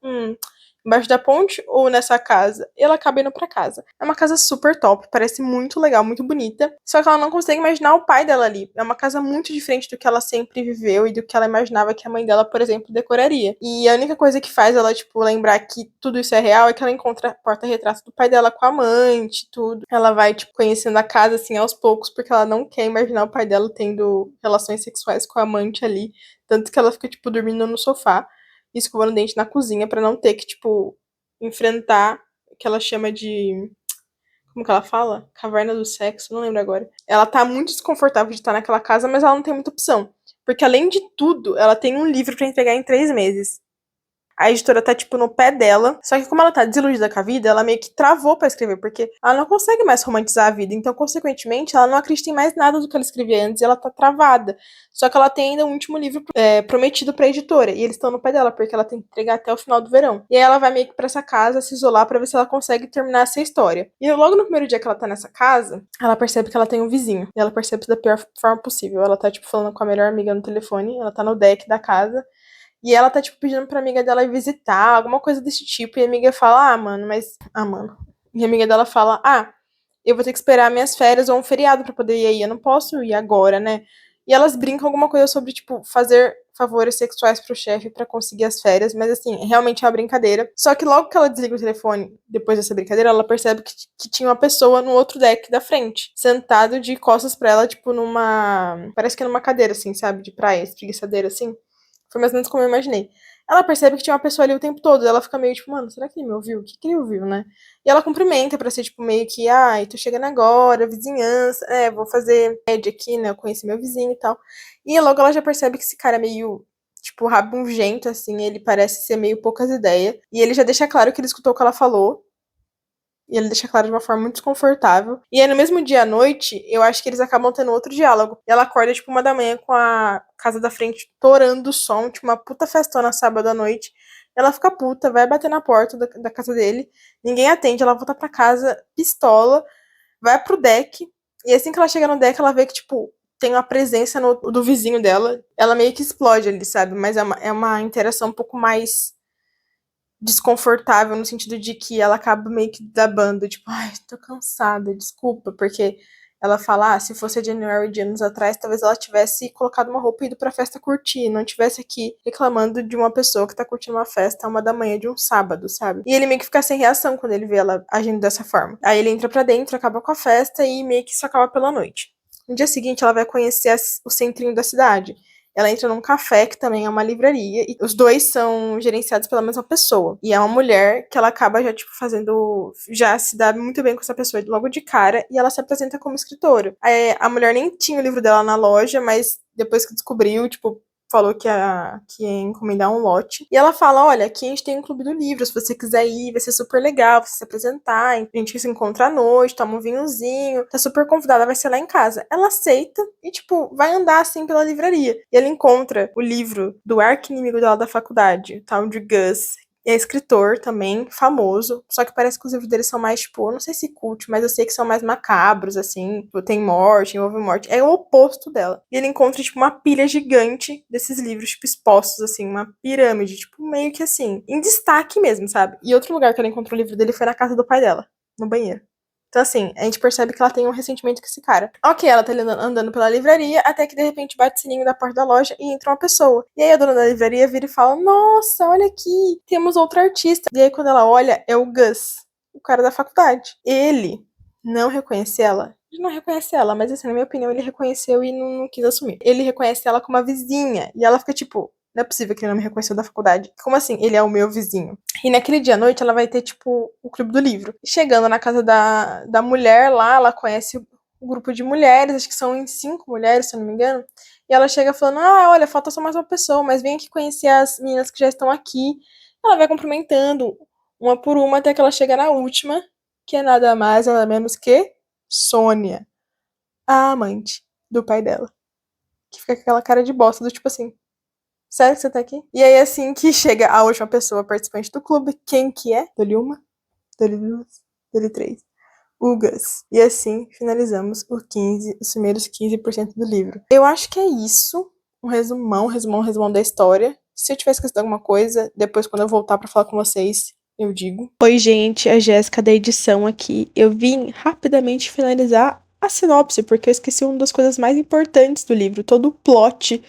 embaixo da ponte ou nessa casa? E ela acaba indo pra casa. É uma casa super top, parece muito legal, muito bonita. Só que ela não consegue imaginar o pai dela ali. É uma casa muito diferente do que ela sempre viveu e do que ela imaginava que a mãe dela, por exemplo, decoraria. E a única coisa que faz ela, tipo, lembrar que tudo isso é real é que ela encontra porta-retrato do pai dela com a amante, tudo. Ela vai, tipo, conhecendo a casa, assim, aos poucos, porque ela não quer imaginar o pai dela tendo relações sexuais com a amante ali. Tanto que ela fica, tipo, dormindo no sofá e escovando o dente na cozinha pra não ter que, tipo, enfrentar o que ela chama de. Como que ela fala? Caverna do sexo, não lembro agora. Ela tá muito desconfortável de estar naquela casa, mas ela não tem muita opção. Porque além de tudo, ela tem um livro pra entregar em 3 meses. A editora tá, tipo, no pé dela. Só que como ela tá desiludida com a vida, ela meio que travou pra escrever, porque ela não consegue mais romantizar a vida. Então, consequentemente, ela não acredita em mais nada do que ela escrevia antes e ela tá travada. Só que ela tem ainda um último livro prometido pra editora. E eles estão no pé dela, porque ela tem que entregar até o final do verão. E aí ela vai meio que pra essa casa se isolar pra ver se ela consegue terminar essa história. E logo no primeiro dia que ela tá nessa casa, ela percebe que ela tem um vizinho. E ela percebe isso da pior forma possível. Ela tá, tipo, falando com a melhor amiga no telefone. Ela tá no deck da casa. E ela tá, tipo, pedindo pra amiga dela ir visitar, alguma coisa desse tipo. E a amiga fala, mano, mas. Ah, mano. E a amiga dela fala, eu vou ter que esperar minhas férias ou um feriado pra poder ir aí. Eu não posso ir agora, né? E elas brincam alguma coisa sobre, tipo, fazer favores sexuais pro chefe pra conseguir as férias. Mas, assim, realmente é uma brincadeira. Só que logo que ela desliga o telefone, depois dessa brincadeira, ela percebe que tinha uma pessoa no outro deck da frente, sentado de costas pra ela, tipo, numa. Parece que é numa cadeira, assim, sabe? De praia, espreguiçadeira, assim. Foi mais ou menos como eu imaginei. Ela percebe que tinha uma pessoa ali o tempo todo. Ela fica meio tipo, mano, será que ele me ouviu? O que que ele ouviu, né? E ela cumprimenta pra ser tipo meio que, ai, tô chegando agora, vizinhança, vou fazer média aqui, né? Eu conheci meu vizinho e tal. E logo ela já percebe que esse cara é meio, tipo, rabugento, assim, ele parece ser meio poucas ideias. E ele já deixa claro que ele escutou o que ela falou. E ele deixa claro de uma forma muito desconfortável. E aí, no mesmo dia à noite, eu acho que eles acabam tendo outro diálogo. E ela acorda, tipo, 1 da manhã com a casa da frente torando o som, tipo, uma puta festona sábado à noite. Ela fica puta, vai bater na porta da casa dele. Ninguém atende, ela volta pra casa, pistola, vai pro deck. E assim que ela chega no deck, ela vê que, tipo, tem uma presença do vizinho dela. Ela meio que explode ali, sabe? Mas é uma interação um pouco mais desconfortável no sentido de que ela acaba meio que desabando, tipo, ai, tô cansada, desculpa, porque ela fala, se fosse a January de anos atrás, talvez ela tivesse colocado uma roupa e ido pra festa curtir, não tivesse aqui reclamando de uma pessoa que tá curtindo uma festa a 1 da manhã de um sábado, sabe? E ele meio que fica sem reação quando ele vê ela agindo dessa forma. Aí ele entra pra dentro, acaba com a festa e meio que isso acaba pela noite. No dia seguinte, ela vai conhecer o centrinho da cidade. Ela entra num café, que também é uma livraria, e os dois são gerenciados pela mesma pessoa. E é uma mulher que ela acaba já, tipo, fazendo. Já se dá muito bem com essa pessoa logo de cara, e ela se apresenta como escritora. A mulher nem tinha o livro dela na loja, mas depois que descobriu, tipo, falou que ia encomendar um lote. E ela fala: olha, aqui a gente tem um clube do livro, se você quiser ir, vai ser super legal, você se apresentar, a gente se encontra à noite, toma um vinhozinho, tá super convidada, vai ser lá em casa. Ela aceita e, tipo, vai andar assim pela livraria. E ela encontra o livro do arqui-inimigo dela da faculdade, o tal de Gus. É escritor também, famoso. Só que parece que os livros dele são mais, tipo, eu não sei se cult, mas eu sei que são mais macabros, assim. Tipo, tem morte, envolve morte. É o oposto dela. E ele encontra, tipo, uma pilha gigante desses livros, tipo, expostos, assim, uma pirâmide, tipo, meio que assim, em destaque mesmo, sabe? E outro lugar que ela encontrou o livro dele foi na casa do pai dela, no banheiro. Então, assim, a gente percebe que ela tem um ressentimento com esse cara. Ok, ela tá andando pela livraria, até que de repente bate o sininho da porta da loja e entra uma pessoa. E aí a dona da livraria vira e fala: Nossa, olha aqui, temos outro artista. E aí quando ela olha, é o Gus, o cara da faculdade. Ele não reconhece ela. Ele não reconhece ela, mas assim, na minha opinião, ele reconheceu e não quis assumir. Ele reconhece ela como uma vizinha. E ela fica tipo: Não é possível que ele não me reconheceu da faculdade. Como assim? Ele é o meu vizinho. E naquele dia à noite ela vai ter, tipo, o clube do livro. Chegando na casa da mulher lá, ela conhece o grupo de mulheres, acho que são em 5 mulheres, se eu não me engano. E ela chega falando: olha, falta só mais uma pessoa, mas vem aqui conhecer as meninas que já estão aqui. Ela vai cumprimentando uma por uma até que ela chega na última, que é nada mais, nada menos que Sônia, a amante do pai dela. Que fica com aquela cara de bosta do tipo assim: Sério que você tá aqui? E aí, assim que chega a última pessoa participante do clube, quem que é? Dou-lhe uma, dou-lhe duas, dou-lhe três. O Gus. E assim finalizamos os primeiros 15% do livro. Eu acho que é isso. Um resumão da história. Se eu tiver esquecido alguma coisa, depois quando eu voltar pra falar com vocês, eu digo. Oi, gente, a Jéssica da edição aqui. Eu vim rapidamente finalizar a sinopse, porque eu esqueci uma das coisas mais importantes do livro, todo o plot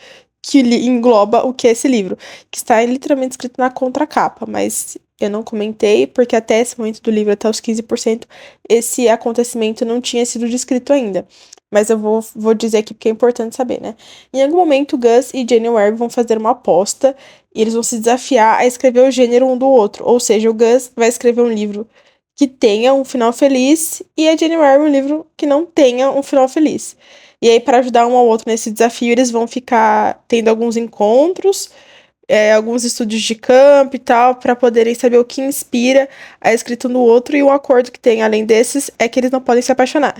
que engloba o que é esse livro, que está literalmente escrito na contracapa, mas eu não comentei, porque até esse momento do livro, até os 15%, esse acontecimento não tinha sido descrito ainda. Mas eu vou dizer aqui porque é importante saber, né? Em algum momento, Gus e Jenny Ware vão fazer uma aposta e eles vão se desafiar a escrever o gênero um do outro. Ou seja, o Gus vai escrever um livro que tenha um final feliz e a Jenny Ware um livro que não tenha um final feliz. E aí, para ajudar um ao outro nesse desafio, eles vão ficar tendo alguns encontros, alguns estudos de campo e tal, para poderem saber o que inspira a escrita um do outro. E o acordo que tem, além desses, é que eles não podem se apaixonar.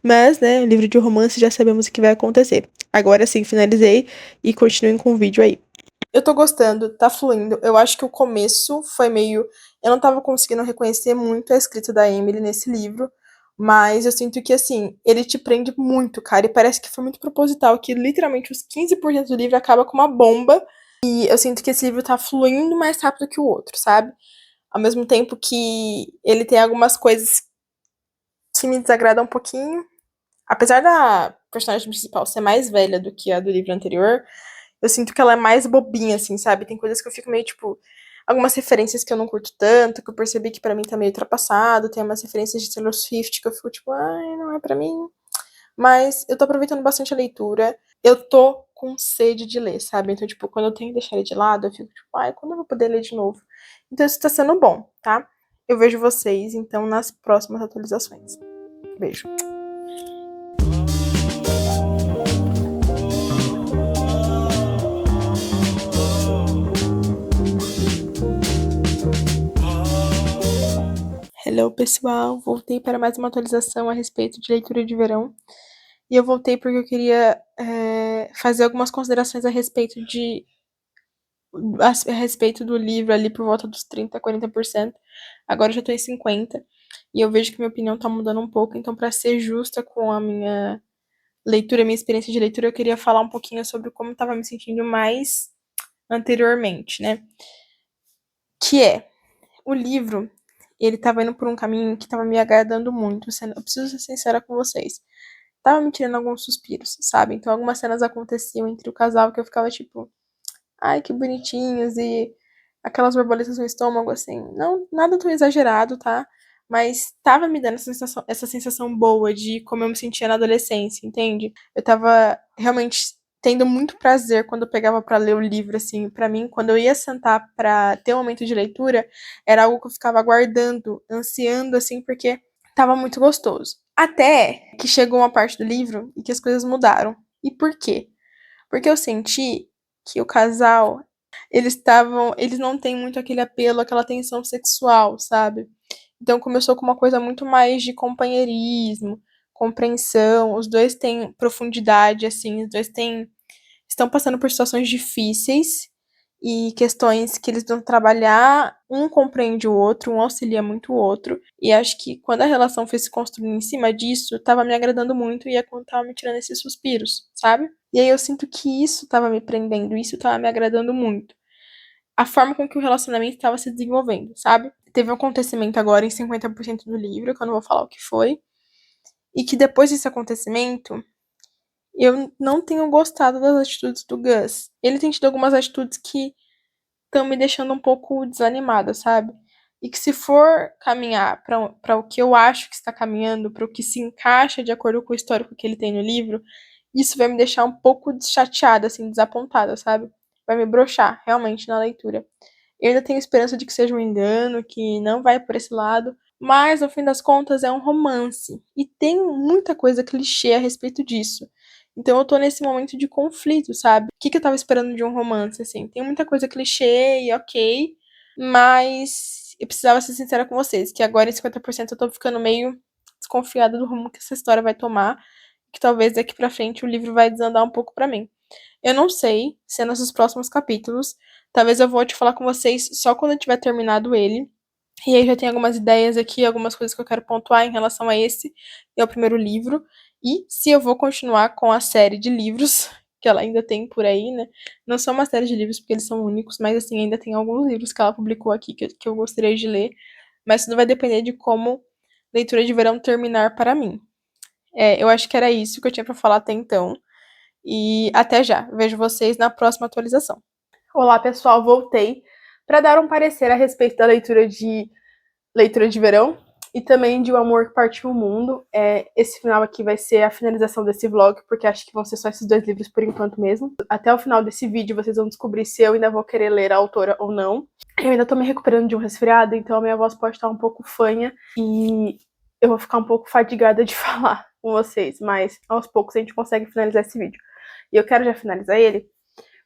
Mas, né, livro de romance já sabemos o que vai acontecer. Agora sim, finalizei e continuem com o vídeo aí. Eu tô gostando, tá fluindo. Eu acho que o começo foi meio. Eu não tava conseguindo reconhecer muito a escrita da Emily nesse livro, mas eu sinto que, assim, ele te prende muito, cara, e parece que foi muito proposital, que literalmente os 15% do livro acaba com uma bomba, e eu sinto que esse livro tá fluindo mais rápido que o outro, sabe? Ao mesmo tempo que ele tem algumas coisas que me desagradam um pouquinho. Apesar da personagem principal ser mais velha do que a do livro anterior, eu sinto que ela é mais bobinha, assim, sabe? Tem coisas que eu fico meio, tipo, algumas referências que eu não curto tanto, que eu percebi que pra mim tá meio ultrapassado, tem umas referências de Taylor Swift que eu fico, tipo, ai, não é pra mim. Mas eu tô aproveitando bastante a leitura, eu tô com sede de ler, sabe? Então, tipo, quando eu tenho que deixar ele de lado, eu fico, tipo, ai, quando eu vou poder ler de novo? Então isso tá sendo bom, tá? Eu vejo vocês, então, nas próximas atualizações. Beijo. Hello, pessoal! Voltei para mais uma atualização a respeito de leitura de verão. E eu voltei porque eu queria fazer algumas considerações a respeito do livro ali por volta dos 30, 40%. Agora eu já tô em 50%. E eu vejo que minha opinião tá mudando um pouco. Então, para ser justa com a minha leitura, minha experiência de leitura, eu queria falar um pouquinho sobre como eu tava me sentindo mais anteriormente, né? Que é, o livro, ele tava indo por um caminho que tava me agradando muito. Eu preciso ser sincera com vocês. Tava me tirando alguns suspiros, sabe? Então algumas cenas aconteciam entre o casal que eu ficava tipo, ai, que bonitinhos, e aquelas borboletas no estômago, assim. Não, nada tão exagerado, tá? Mas tava me dando essa sensação boa de como eu me sentia na adolescência, entende? Eu tava realmente tendo muito prazer quando eu pegava pra ler o livro, assim. Pra mim, quando eu ia sentar pra ter um momento de leitura, era algo que eu ficava aguardando, ansiando, assim, porque tava muito gostoso. Até que chegou uma parte do livro e que as coisas mudaram. E por quê? Porque eu senti que o casal, eles não têm muito aquele apelo, aquela tensão sexual, sabe? Então começou com uma coisa muito mais de companheirismo, compreensão, os dois têm profundidade, assim, os dois estão passando por situações difíceis e questões que eles vão trabalhar, um compreende o outro, um auxilia muito o outro. E acho que quando a relação foi se construindo em cima disso, tava me agradando muito e tava me tirando esses suspiros, sabe? E aí eu sinto que isso tava me prendendo, isso tava me agradando muito. A forma com que o relacionamento estava se desenvolvendo, sabe? Teve um acontecimento agora em 50% do livro, que eu não vou falar o que foi, e que depois desse acontecimento, eu não tenho gostado das atitudes do Gus. Ele tem tido algumas atitudes que estão me deixando um pouco desanimada, sabe? E que se for caminhar para o que eu acho que está caminhando, para o que se encaixa de acordo com o histórico que ele tem no livro, isso vai me deixar um pouco chateada, assim, desapontada, sabe? Vai me broxar, realmente, na leitura. Eu ainda tenho esperança de que seja um engano, que não vai por esse lado, mas no fim das contas é um romance. E tem muita coisa clichê a respeito disso. Então eu tô nesse momento de conflito, sabe? O que, que eu tava esperando de um romance, assim? Tem muita coisa clichê e ok, mas eu precisava ser sincera com vocês, que agora em 50% eu tô ficando meio desconfiada do rumo que essa história vai tomar, que talvez daqui pra frente o livro vai desandar um pouco pra mim. Eu não sei se é nesses próximos capítulos. Talvez eu volte a falar com vocês só quando eu tiver terminado ele. E aí já tem algumas ideias aqui, algumas coisas que eu quero pontuar em relação a esse e ao primeiro livro. E se eu vou continuar com a série de livros que ela ainda tem por aí, né? Não são uma série de livros porque eles são únicos, mas assim, ainda tem alguns livros que ela publicou aqui que eu gostaria de ler. Mas tudo vai depender de como leitura de verão terminar para mim. Eu acho que era isso que eu tinha para falar até então. E até já. Vejo vocês na próxima atualização. Olá, pessoal. Voltei para dar um parecer a respeito da leitura de verão e também de O Amor que Partiu o Mundo. Esse final aqui vai ser a finalização desse vlog, porque acho que vão ser só esses 2 livros por enquanto mesmo. Até o final desse vídeo vocês vão descobrir se eu ainda vou querer ler a autora ou não. Eu ainda tô me recuperando de um resfriado, então a minha voz pode estar um pouco fanha e eu vou ficar um pouco fadigada de falar com vocês, mas aos poucos a gente consegue finalizar esse vídeo. E eu quero já finalizar ele,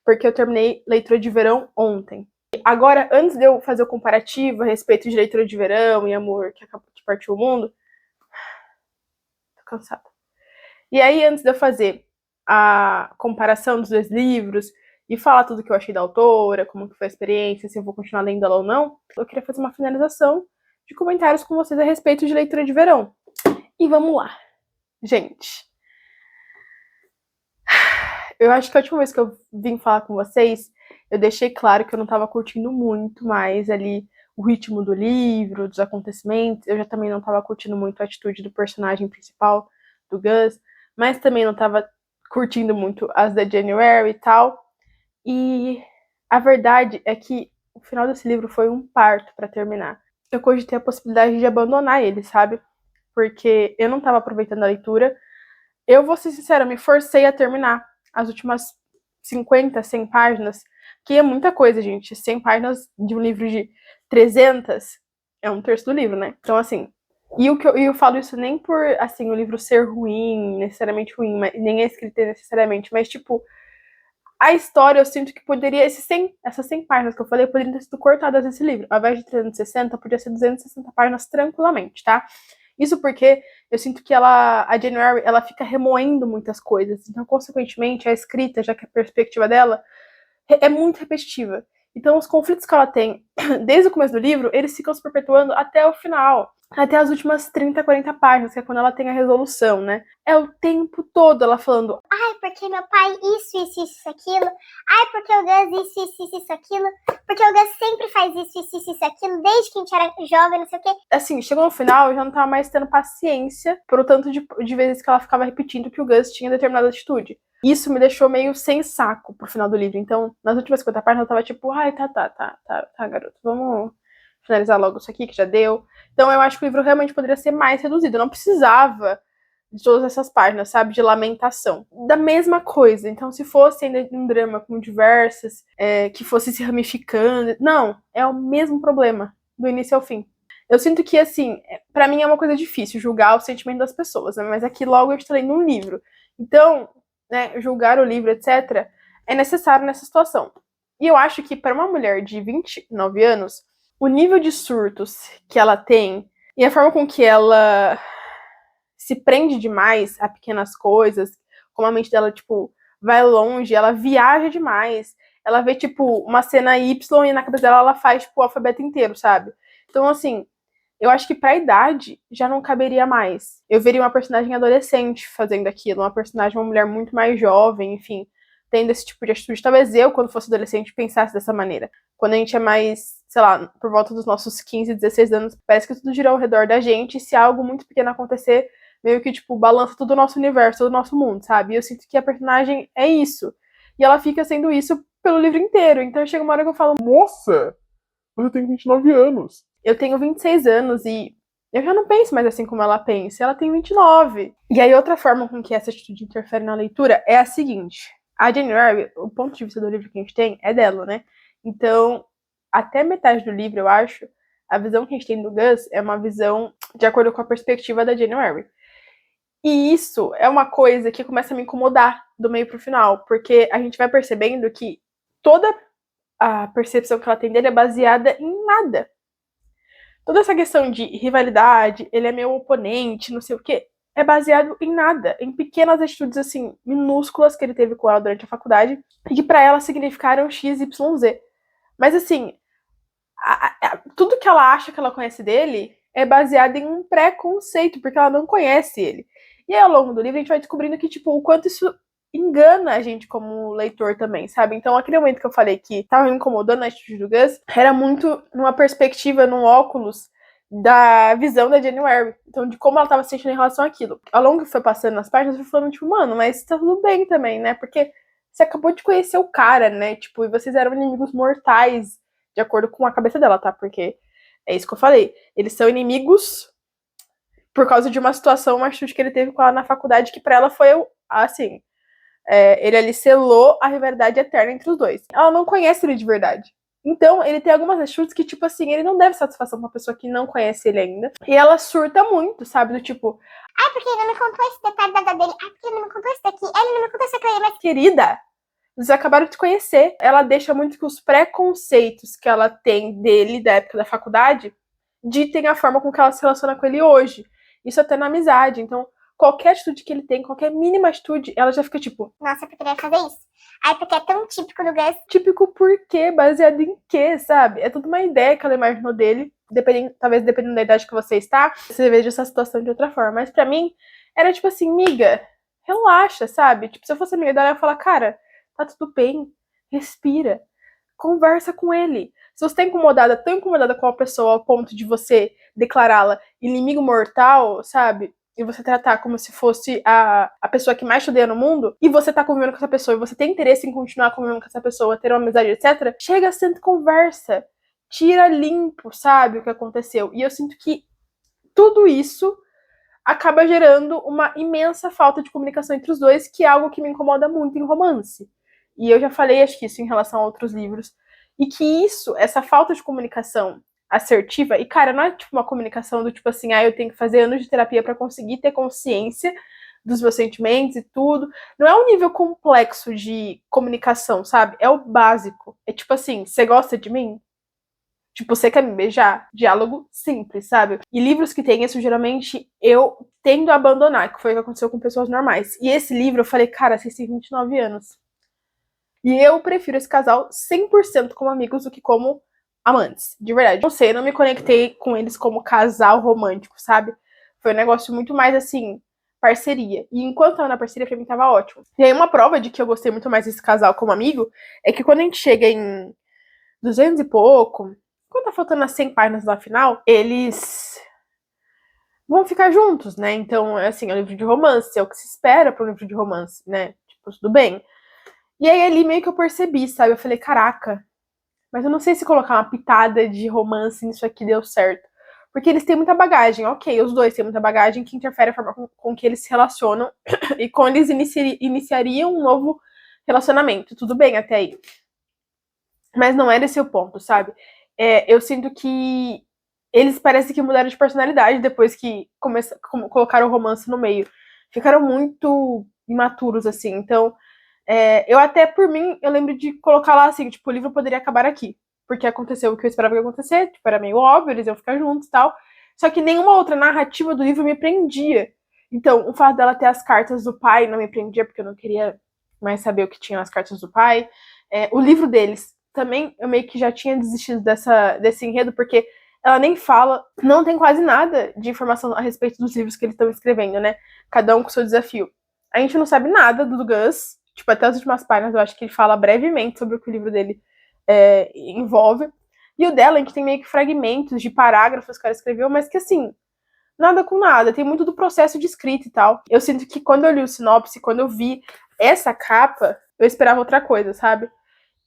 porque eu terminei leitura de verão ontem. Agora, antes de eu fazer o comparativo a respeito de leitura de verão e Amor que acabou de partir o mundo, tô cansada. E aí, antes de eu fazer a comparação dos 2 livros e falar tudo que eu achei da autora, como que foi a experiência, se eu vou continuar lendo ela ou não, eu queria fazer uma finalização de comentários com vocês a respeito de leitura de verão. E vamos lá. Gente, eu acho que a última vez que eu vim falar com vocês, eu deixei claro que eu não estava curtindo muito mais ali o ritmo do livro, dos acontecimentos. Eu já também não estava curtindo muito a atitude do personagem principal, do Gus, mas também não estava curtindo muito as da January e tal. E a verdade é que o final desse livro foi um parto para terminar. Eu cogitei a possibilidade de abandonar ele, sabe? Porque eu não estava aproveitando a leitura. Eu vou ser sincera, me forcei a terminar as últimas 50, 100 páginas, que é muita coisa, gente. 100 páginas de um livro de 300 é um terço do livro, né? Então, assim, e eu falo isso nem por, assim, o livro ser ruim, necessariamente ruim, nem a escrita necessariamente, mas, tipo, a história eu sinto que poderia, essas 100 páginas que eu falei, poderiam ter sido cortadas nesse livro. Ao invés de 360, podia ser 260 páginas tranquilamente, tá? Isso porque eu sinto que a January, ela fica remoendo muitas coisas. Então, consequentemente, a escrita, já que a perspectiva dela é muito repetitiva. Então, os conflitos que ela tem desde o começo do livro, eles ficam se perpetuando até o final. Até as últimas 30, 40 páginas, que é quando ela tem a resolução, né? É o tempo todo ela falando: ai, porque meu pai isso, aquilo. Ai, porque o Gus isso, aquilo. Porque o Gus sempre faz isso, aquilo, desde que a gente era jovem, não sei o quê. Assim, chegou no final, eu já não tava mais tendo paciência pelo tanto de vezes que ela ficava repetindo que o Gus tinha determinada atitude. Isso me deixou meio sem saco pro final do livro. Então, nas últimas 50 páginas, eu tava tipo, ai, tá, garoto, vamos finalizar logo isso aqui, que já deu. Então, eu acho que o livro realmente poderia ser mais reduzido. Eu não precisava de todas essas páginas, sabe, de lamentação. Da mesma coisa. Então, se fosse ainda um drama com diversas, que fosse se ramificando... Não, é o mesmo problema, do início ao fim. Eu sinto que, assim, pra mim é uma coisa difícil julgar o sentimento das pessoas, né? Mas aqui logo eu estou lendo um livro. Então, né, julgar o livro, etc., é necessário nessa situação. E eu acho que para uma mulher de 29 anos, o nível de surtos que ela tem e a forma com que ela se prende demais a pequenas coisas, como a mente dela, tipo, vai longe, ela viaja demais, ela vê, tipo, uma cena Y e na cabeça dela ela faz, tipo, o alfabeto inteiro, sabe? Então, assim, eu acho que pra idade já não caberia mais. Eu veria uma personagem adolescente fazendo aquilo, uma mulher muito mais jovem, enfim, tendo esse tipo de atitude. Talvez eu, quando fosse adolescente, pensasse dessa maneira. Quando a gente é mais, sei lá, por volta dos nossos 15, 16 anos, parece que tudo gira ao redor da gente, e se algo muito pequeno acontecer, meio que, tipo, balança todo o nosso universo, todo o nosso mundo, sabe? E eu sinto que a personagem é isso. E ela fica sendo isso pelo livro inteiro. Então chega uma hora que eu falo, Moça, você tem 29 anos. Eu tenho 26 anos e eu já não penso mais assim como ela pensa. Ela tem 29. E aí outra forma com que essa atitude interfere na leitura é a seguinte. A January, o ponto de vista do livro que a gente tem é dela, né? Então, até metade do livro, eu acho, a visão que a gente tem do Gus é uma visão de acordo com a perspectiva da January. E isso é uma coisa que começa a me incomodar do meio pro final, porque a gente vai percebendo que toda a percepção que ela tem dele é baseada em nada. Toda essa questão de rivalidade, ele é meu oponente, não sei o quê, é baseado em nada, em pequenas atitudes, assim, minúsculas que ele teve com ela durante a faculdade e que pra ela significaram X, Y, Z. Mas, assim, tudo que ela acha que ela conhece dele é baseado em um preconceito, porque ela não conhece ele. E aí, ao longo do livro, a gente vai descobrindo que, tipo, o quanto isso engana a gente como leitor também, sabe? Então, aquele momento que eu falei que tava me incomodando a atitude do Gus, era muito numa perspectiva, num óculos da visão da January. Então, de como ela tava se sentindo em relação àquilo. Ao longo que foi passando nas páginas, eu fui falando, tipo, mano, mas tá tudo bem também, né? Porque você acabou de conhecer o cara, né? Tipo, e vocês eram inimigos mortais, de acordo com a cabeça dela, tá? Porque é isso que eu falei. Eles são inimigos por causa de uma situação, uma atitude que ele teve com ela na faculdade, que pra ela foi, assim, ele ali selou a rivalidade eterna entre os dois. Ela não conhece ele de verdade. Então, ele tem algumas atitudes que, tipo assim, ele não deve satisfação pra uma pessoa que não conhece ele ainda. E ela surta muito, sabe? Do tipo, Ai, porque ele não me contou esse detalhe da vida dele. Ai, porque ele não me contou isso daqui. Ele não me contou isso aqui. Mas, querida, vocês acabaram de se conhecer. Ela deixa muito que os preconceitos que ela tem dele, da época da faculdade, ditem a forma com que ela se relaciona com ele hoje. Isso até na amizade. Então, qualquer atitude que ele tem, qualquer mínima atitude, ela já fica tipo, nossa, porque ele ia fazer isso. Ai, porque é tão típico do Gus. típico por quê? Baseado em quê, sabe? É tudo uma ideia que ela imaginou dele. Talvez dependendo da idade que você está, você veja essa situação de outra forma. Mas pra mim, era tipo assim, miga, relaxa, sabe? Tipo, se eu fosse amiga dela, eu ia falar, cara, tá tudo bem, respira, conversa com ele. Se você tá incomodada, tão incomodada com a pessoa ao ponto de você declará-la inimigo mortal, sabe? E você tratar como se fosse a pessoa que mais te odeia no mundo, e você tá convivendo com essa pessoa, e você tem interesse em continuar convivendo com essa pessoa, ter uma amizade, etc., chega, senta e conversa. Tira limpo, sabe, o que aconteceu. E eu sinto que tudo isso acaba gerando uma imensa falta de comunicação entre os dois, que é algo que me incomoda muito em romance. E eu já falei, acho que isso em relação a outros livros, e que isso, essa falta de comunicação assertiva, e cara, não é tipo uma comunicação do tipo assim, eu tenho que fazer anos de terapia pra conseguir ter consciência dos meus sentimentos e tudo. Não é um nível complexo de comunicação, sabe? É o básico. É tipo assim, você gosta de mim? Tipo, você quer me beijar? Diálogo simples, sabe? E livros que tem isso, geralmente, eu tendo a abandonar, que foi o que aconteceu com pessoas normais. E esse livro, eu falei, cara, vocês têm 29 anos. E eu prefiro esse casal 100% como amigos do que como amantes, de verdade. Não sei, eu não me conectei com eles como casal romântico, sabe? Foi um negócio muito mais, assim, parceria. E enquanto tava na parceria, pra mim tava ótimo. E aí uma prova de que eu gostei muito mais desse casal como amigo é que quando a gente chega em 200 e pouco, quando tá faltando as 100 páginas lá final, eles vão ficar juntos, né? Então, assim, é um livro de romance, é o que se espera pra um livro de romance, né? Tipo, tudo bem. E aí ali meio que eu percebi, sabe? Eu falei, caraca, mas eu não sei se colocar uma pitada de romance nisso aqui deu certo. Porque eles têm muita bagagem, ok, os dois têm muita bagagem que interfere a forma com que eles se relacionam e como eles iniciariam um novo relacionamento. Tudo bem até aí. Mas não era esse o ponto, sabe? Eu sinto que eles parecem que mudaram de personalidade depois que colocaram o romance no meio. Ficaram muito imaturos, assim. Então, eu até, por mim, eu lembro de colocar lá assim, tipo, o livro poderia acabar aqui. Porque aconteceu o que eu esperava que ia acontecer, tipo, era meio óbvio, eles iam ficar juntos e tal. Só que nenhuma outra narrativa do livro me prendia. Então, o fato dela ter as cartas do pai não me prendia, porque eu não queria mais saber o que tinha nas cartas do pai. O livro deles também, eu meio que já tinha desistido desse enredo, porque ela nem fala, não tem quase nada de informação a respeito dos livros que eles estão escrevendo, né? Cada um com seu desafio. A gente não sabe nada do Gus, tipo, até as últimas páginas eu acho que ele fala brevemente sobre o que o livro dele envolve. E o dela, a gente tem meio que fragmentos de parágrafos que ela escreveu, mas que assim, nada com nada, tem muito do processo de escrita e tal. Eu sinto que quando eu li o sinopse, quando eu vi essa capa, eu esperava outra coisa, sabe?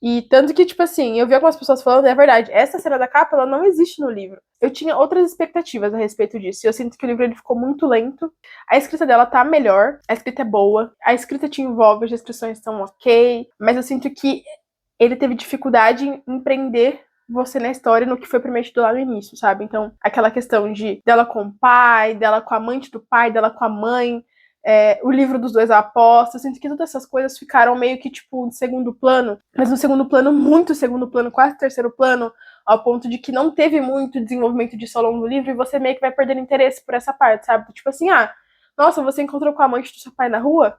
E tanto que, tipo assim, eu vi algumas pessoas falando, é verdade, essa cena da capa, ela não existe no livro. Eu tinha outras expectativas a respeito disso, e eu sinto que o livro ele ficou muito lento. A escrita dela tá melhor, a escrita é boa, a escrita te envolve, as descrições estão ok, mas eu sinto que ele teve dificuldade em prender você na história no que foi prometido lá no início, sabe? Então, aquela questão dela com o pai, dela com a amante do pai, dela com a mãe, o livro dos dois apostas, eu sinto que todas essas coisas ficaram meio que, tipo, em segundo plano, mas no segundo plano, muito segundo plano, quase terceiro plano, ao ponto de que não teve muito desenvolvimento disso ao longo do livro, e você meio que vai perdendo interesse por essa parte, sabe? Tipo assim, Nossa, você encontrou com a amante do seu pai na rua?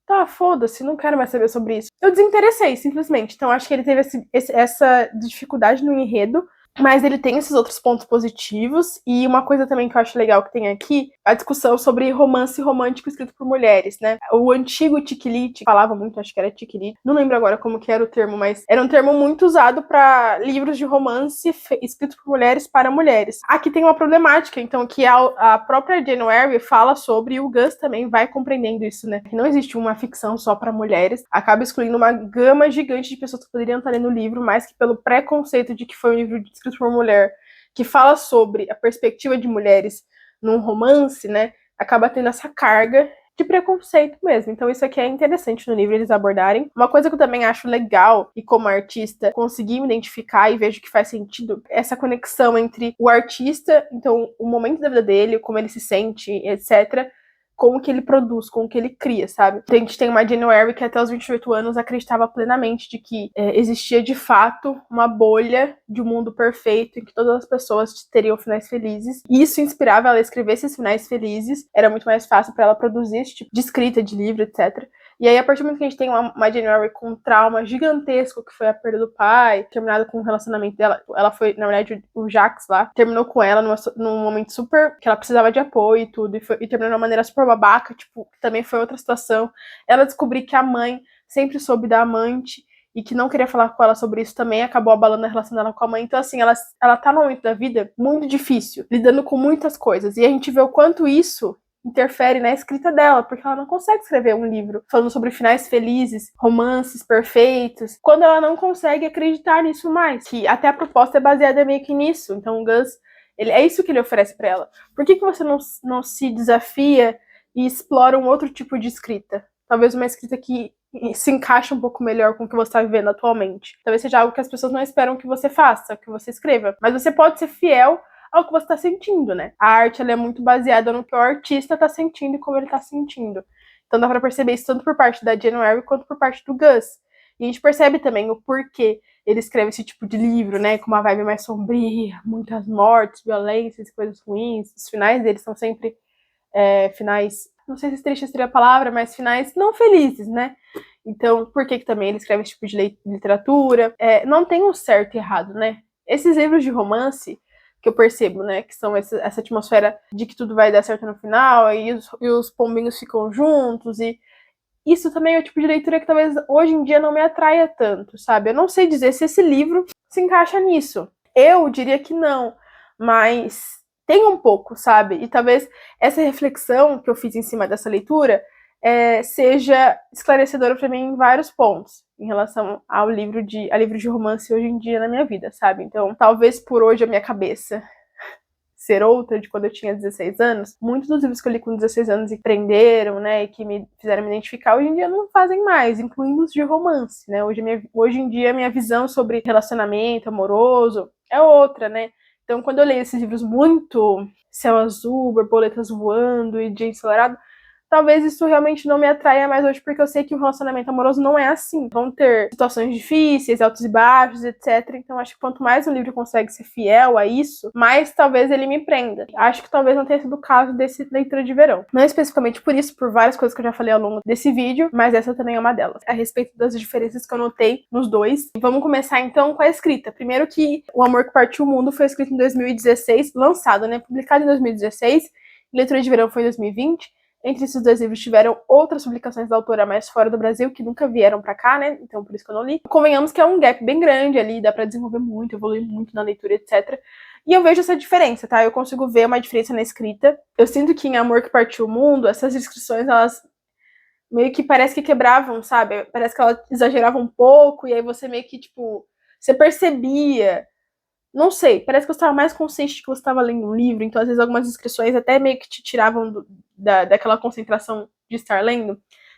Tá, foda-se, não quero mais saber sobre isso. Eu desinteressei, simplesmente. Então acho que ele teve essa dificuldade no enredo, mas ele tem esses outros pontos positivos. E uma coisa também que eu acho legal que tem aqui, a discussão sobre romance romântico escrito por mulheres, né? O antigo Chick-lit, falava muito, acho que era Chick-lit, não lembro agora como que era o termo, mas era um termo muito usado para livros de romance escritos por mulheres para mulheres. Aqui tem uma problemática, então, que a própria Jane Eyre fala sobre, e o Gus também vai compreendendo isso, né? Que não existe uma ficção só para mulheres, acaba excluindo uma gama gigante de pessoas que poderiam estar lendo o livro, mas que pelo preconceito de que foi um livro escrito por mulher, que fala sobre a perspectiva de mulheres num romance, né, acaba tendo essa carga de preconceito mesmo. Então isso aqui é interessante no livro eles abordarem. Uma coisa que eu também acho legal, e como artista consegui me identificar e vejo que faz sentido, essa conexão entre o artista, então o momento da vida dele, como ele se sente, etc., com o que ele produz, com o que ele cria, sabe? Então, a gente tem uma Jane Eyre que até os 28 anos acreditava plenamente de que existia de fato uma bolha de um mundo perfeito em que todas as pessoas teriam finais felizes. E isso inspirava ela a escrever esses finais felizes. Era muito mais fácil para ela produzir esse tipo de escrita, de livro, etc. E aí, a partir do momento que a gente tem uma Jane Eyre com um trauma gigantesco, que foi a perda do pai, terminado com o relacionamento dela, ela foi, na verdade, o Jax lá, terminou com ela num momento super, que ela precisava de apoio e tudo, e terminou de uma maneira super babaca, tipo, que também foi outra situação. Ela descobriu que a mãe sempre soube da amante, e que não queria falar com ela sobre isso também, acabou abalando a relação dela com a mãe. Então, assim, ela tá num momento da vida muito difícil, lidando com muitas coisas, e a gente vê o quanto isso interfere na escrita dela, porque ela não consegue escrever um livro falando sobre finais felizes, romances perfeitos, quando ela não consegue acreditar nisso mais, que até a proposta é baseada meio que nisso. Então o Gus, é isso que ele oferece pra ela. Por que você não se desafia e explora um outro tipo de escrita? Talvez uma escrita que se encaixa um pouco melhor com o que você está vivendo atualmente. Talvez seja algo que as pessoas não esperam que você faça, que você escreva, mas você pode ser fiel ao que você está sentindo, né? A arte, ela é muito baseada no que o artista está sentindo e como ele está sentindo. Então dá pra perceber isso tanto por parte da Jane Eyre quanto por parte do Gus. E a gente percebe também o porquê ele escreve esse tipo de livro, né? Com uma vibe mais sombria, muitas mortes, violências, coisas ruins. Os finais dele são sempre finais, não sei se triste seria a palavra, mas finais não felizes, né? Então, por que também ele escreve esse tipo de literatura? Não tem um certo e errado, né? Esses livros de romance que eu percebo, né, que são essa atmosfera de que tudo vai dar certo no final, e os pombinhos ficam juntos, e isso também é o tipo de leitura que talvez hoje em dia não me atraia tanto, sabe? Eu não sei dizer se esse livro se encaixa nisso. Eu diria que não, mas tem um pouco, sabe? E talvez essa reflexão que eu fiz em cima dessa leitura seja esclarecedora para mim em vários pontos em relação ao livro de romance hoje em dia na minha vida, sabe? Então, talvez por hoje a minha cabeça ser outra de quando eu tinha 16 anos, muitos dos livros que eu li com 16 anos e prenderam, né, e que me fizeram me identificar, hoje em dia não fazem mais, incluindo os de romance, né? Hoje em dia a minha visão sobre relacionamento amoroso é outra, né? Então, quando eu leio esses livros muito Céu Azul, Borboletas Voando e Dia Ensolarado, talvez isso realmente não me atraia mais hoje, porque eu sei que o relacionamento amoroso não é assim. Vão ter situações difíceis, altos e baixos, etc. Então acho que quanto mais o livro consegue ser fiel a isso, mais talvez ele me prenda. Acho que talvez não tenha sido o caso desse Leitura de Verão. Não especificamente por isso, por várias coisas que eu já falei ao longo desse vídeo, mas essa também é uma delas. A respeito das diferenças que eu notei nos dois. Vamos começar então com a escrita. Primeiro que O Amor que Partiu o Mundo foi escrito em 2016, lançado, né? Publicado em 2016. Leitura de Verão foi em 2020. Entre esses dois livros tiveram outras publicações da autora mais fora do Brasil, que nunca vieram pra cá, né? Então por isso que eu não li. Convenhamos que é um gap bem grande ali, dá pra desenvolver muito, evoluir muito na leitura, etc. E eu vejo essa diferença, tá? Eu consigo ver uma diferença na escrita. Eu sinto que em Amor que Partiu o Mundo, essas descrições, elas meio que parece que quebravam, sabe? Parece que ela exagerava um pouco, e aí você meio que, tipo, você percebia. Não sei, parece que você estava mais consciente de que você estava lendo um livro, então às vezes algumas descrições até meio que te tiravam daquela concentração de estar lendo.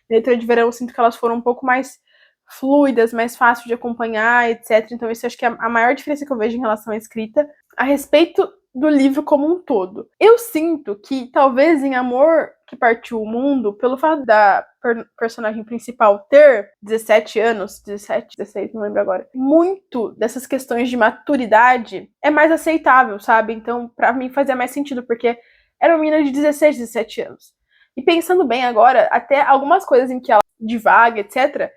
Na Leitura de Verão eu sinto que elas foram um pouco mais fluidas, mais fáceis de acompanhar, etc. Então isso eu acho que é a maior diferença que eu vejo em relação à escrita. A respeito do livro como um todo, eu sinto que talvez em Amor que Partiu o Mundo, pelo fato da personagem principal ter 17 anos, 17, 16, não lembro agora, muito dessas questões de maturidade é mais aceitável, sabe? Então, pra mim fazia mais sentido, porque era uma menina de 16, 17 anos. E pensando bem agora, até algumas coisas em que ela divaga, etc.,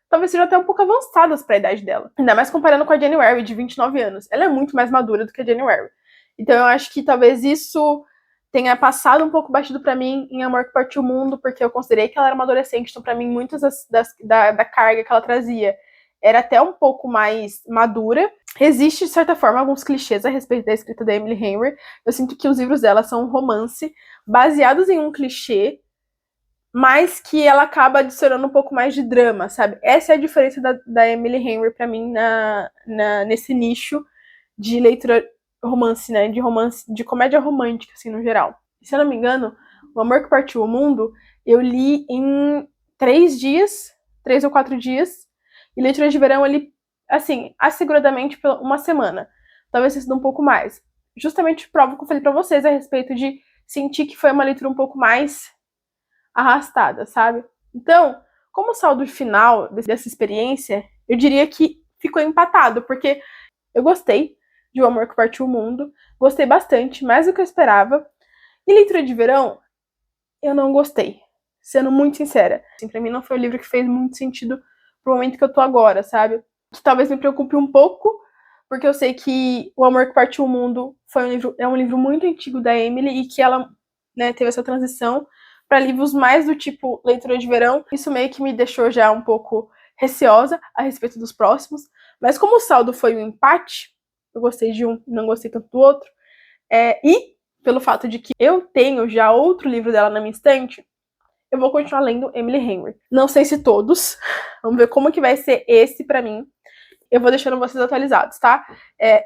talvez sejam até um pouco avançadas para a idade dela. Ainda mais comparando com a January, de 29 anos. Ela é muito mais madura do que a January. Então eu acho que talvez isso tenha passado um pouco batido para mim em Amor que Partiu o Mundo, porque eu considerei que ela era uma adolescente, então para mim muitas da carga que ela trazia era até um pouco mais madura. Existe, de certa forma, alguns clichês a respeito da escrita da Emily Henry. Eu sinto que os livros dela são um romance baseados em um clichê, mas que ela acaba adicionando um pouco mais de drama, sabe? Essa é a diferença da Emily Henry pra mim nesse nicho de leitura romance, né? De romance, de comédia romântica, assim, no geral. Se eu não me engano, O Amor que Partiu o Mundo, eu li em 3 ou 4 dias, e Leitura de Verão, ele, assim, asseguradamente por uma semana. Talvez tenha sido um pouco mais. Justamente prova que eu falei pra vocês a respeito de sentir que foi uma leitura um pouco mais arrastada, sabe? Então, como saldo final dessa experiência, eu diria que ficou empatado, porque eu gostei de O Amor que Partiu o Mundo, gostei bastante, mais do que eu esperava. E Leitura de Verão, eu não gostei, sendo muito sincera. Assim, pra mim não foi o livro que fez muito sentido pro momento que eu tô agora, sabe? Que talvez me preocupe um pouco, porque eu sei que O Amor que Partiu o Mundo é um livro muito antigo da Emily e que ela, né, teve essa transição para livros mais do tipo Leitura de Verão. Isso meio que me deixou já um pouco receosa a respeito dos próximos. Mas como o saldo foi um empate, eu gostei de um, não gostei tanto do outro, e pelo fato de que eu tenho já outro livro dela na minha estante, eu vou continuar lendo Emily Henry. Não sei se todos, vamos ver como que vai ser esse pra mim. Eu vou deixando vocês atualizados, tá?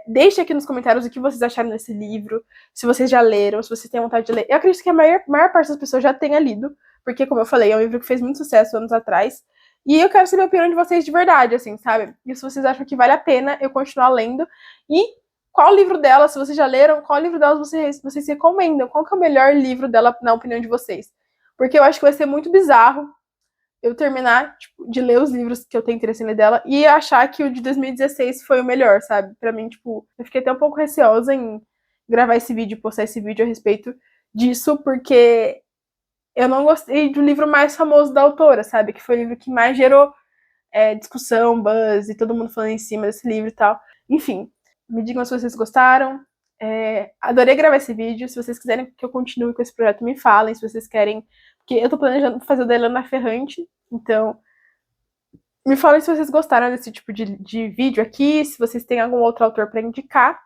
Deixe aqui nos comentários o que vocês acharam desse livro, se vocês já leram, se vocês têm vontade de ler. Eu acredito que a maior parte das pessoas já tenha lido, porque, como eu falei, é um livro que fez muito sucesso anos atrás. E eu quero saber a opinião de vocês de verdade, assim, sabe? E se vocês acham que vale a pena eu continuar lendo. E qual livro dela, se vocês já leram, qual livro dela vocês recomendam? Qual que é o melhor livro dela, na opinião de vocês? Porque eu acho que vai ser muito bizarro eu terminar, tipo, de ler os livros que eu tenho interesse em ler dela e achar que o de 2016 foi o melhor, sabe? Pra mim, tipo, eu fiquei até um pouco receosa em gravar esse vídeo e postar esse vídeo a respeito disso, porque eu não gostei do livro mais famoso da autora, sabe? Que foi o livro que mais gerou discussão, buzz, e todo mundo falando em cima desse livro e tal. Enfim, me digam se vocês gostaram. Adorei gravar esse vídeo. Se vocês quiserem que eu continue com esse projeto, me falem. Se vocês querem... Porque eu tô planejando fazer o da Helena Ferrante. Então, me falem se vocês gostaram desse tipo de vídeo aqui. Se vocês têm algum outro autor pra indicar.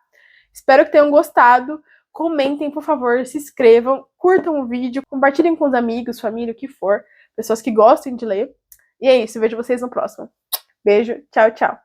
Espero que tenham gostado. Comentem, por favor. Se inscrevam. Curtam o vídeo. Compartilhem com os amigos, família, o que for. Pessoas que gostem de ler. E é isso. Vejo vocês no próximo. Beijo. Tchau, tchau.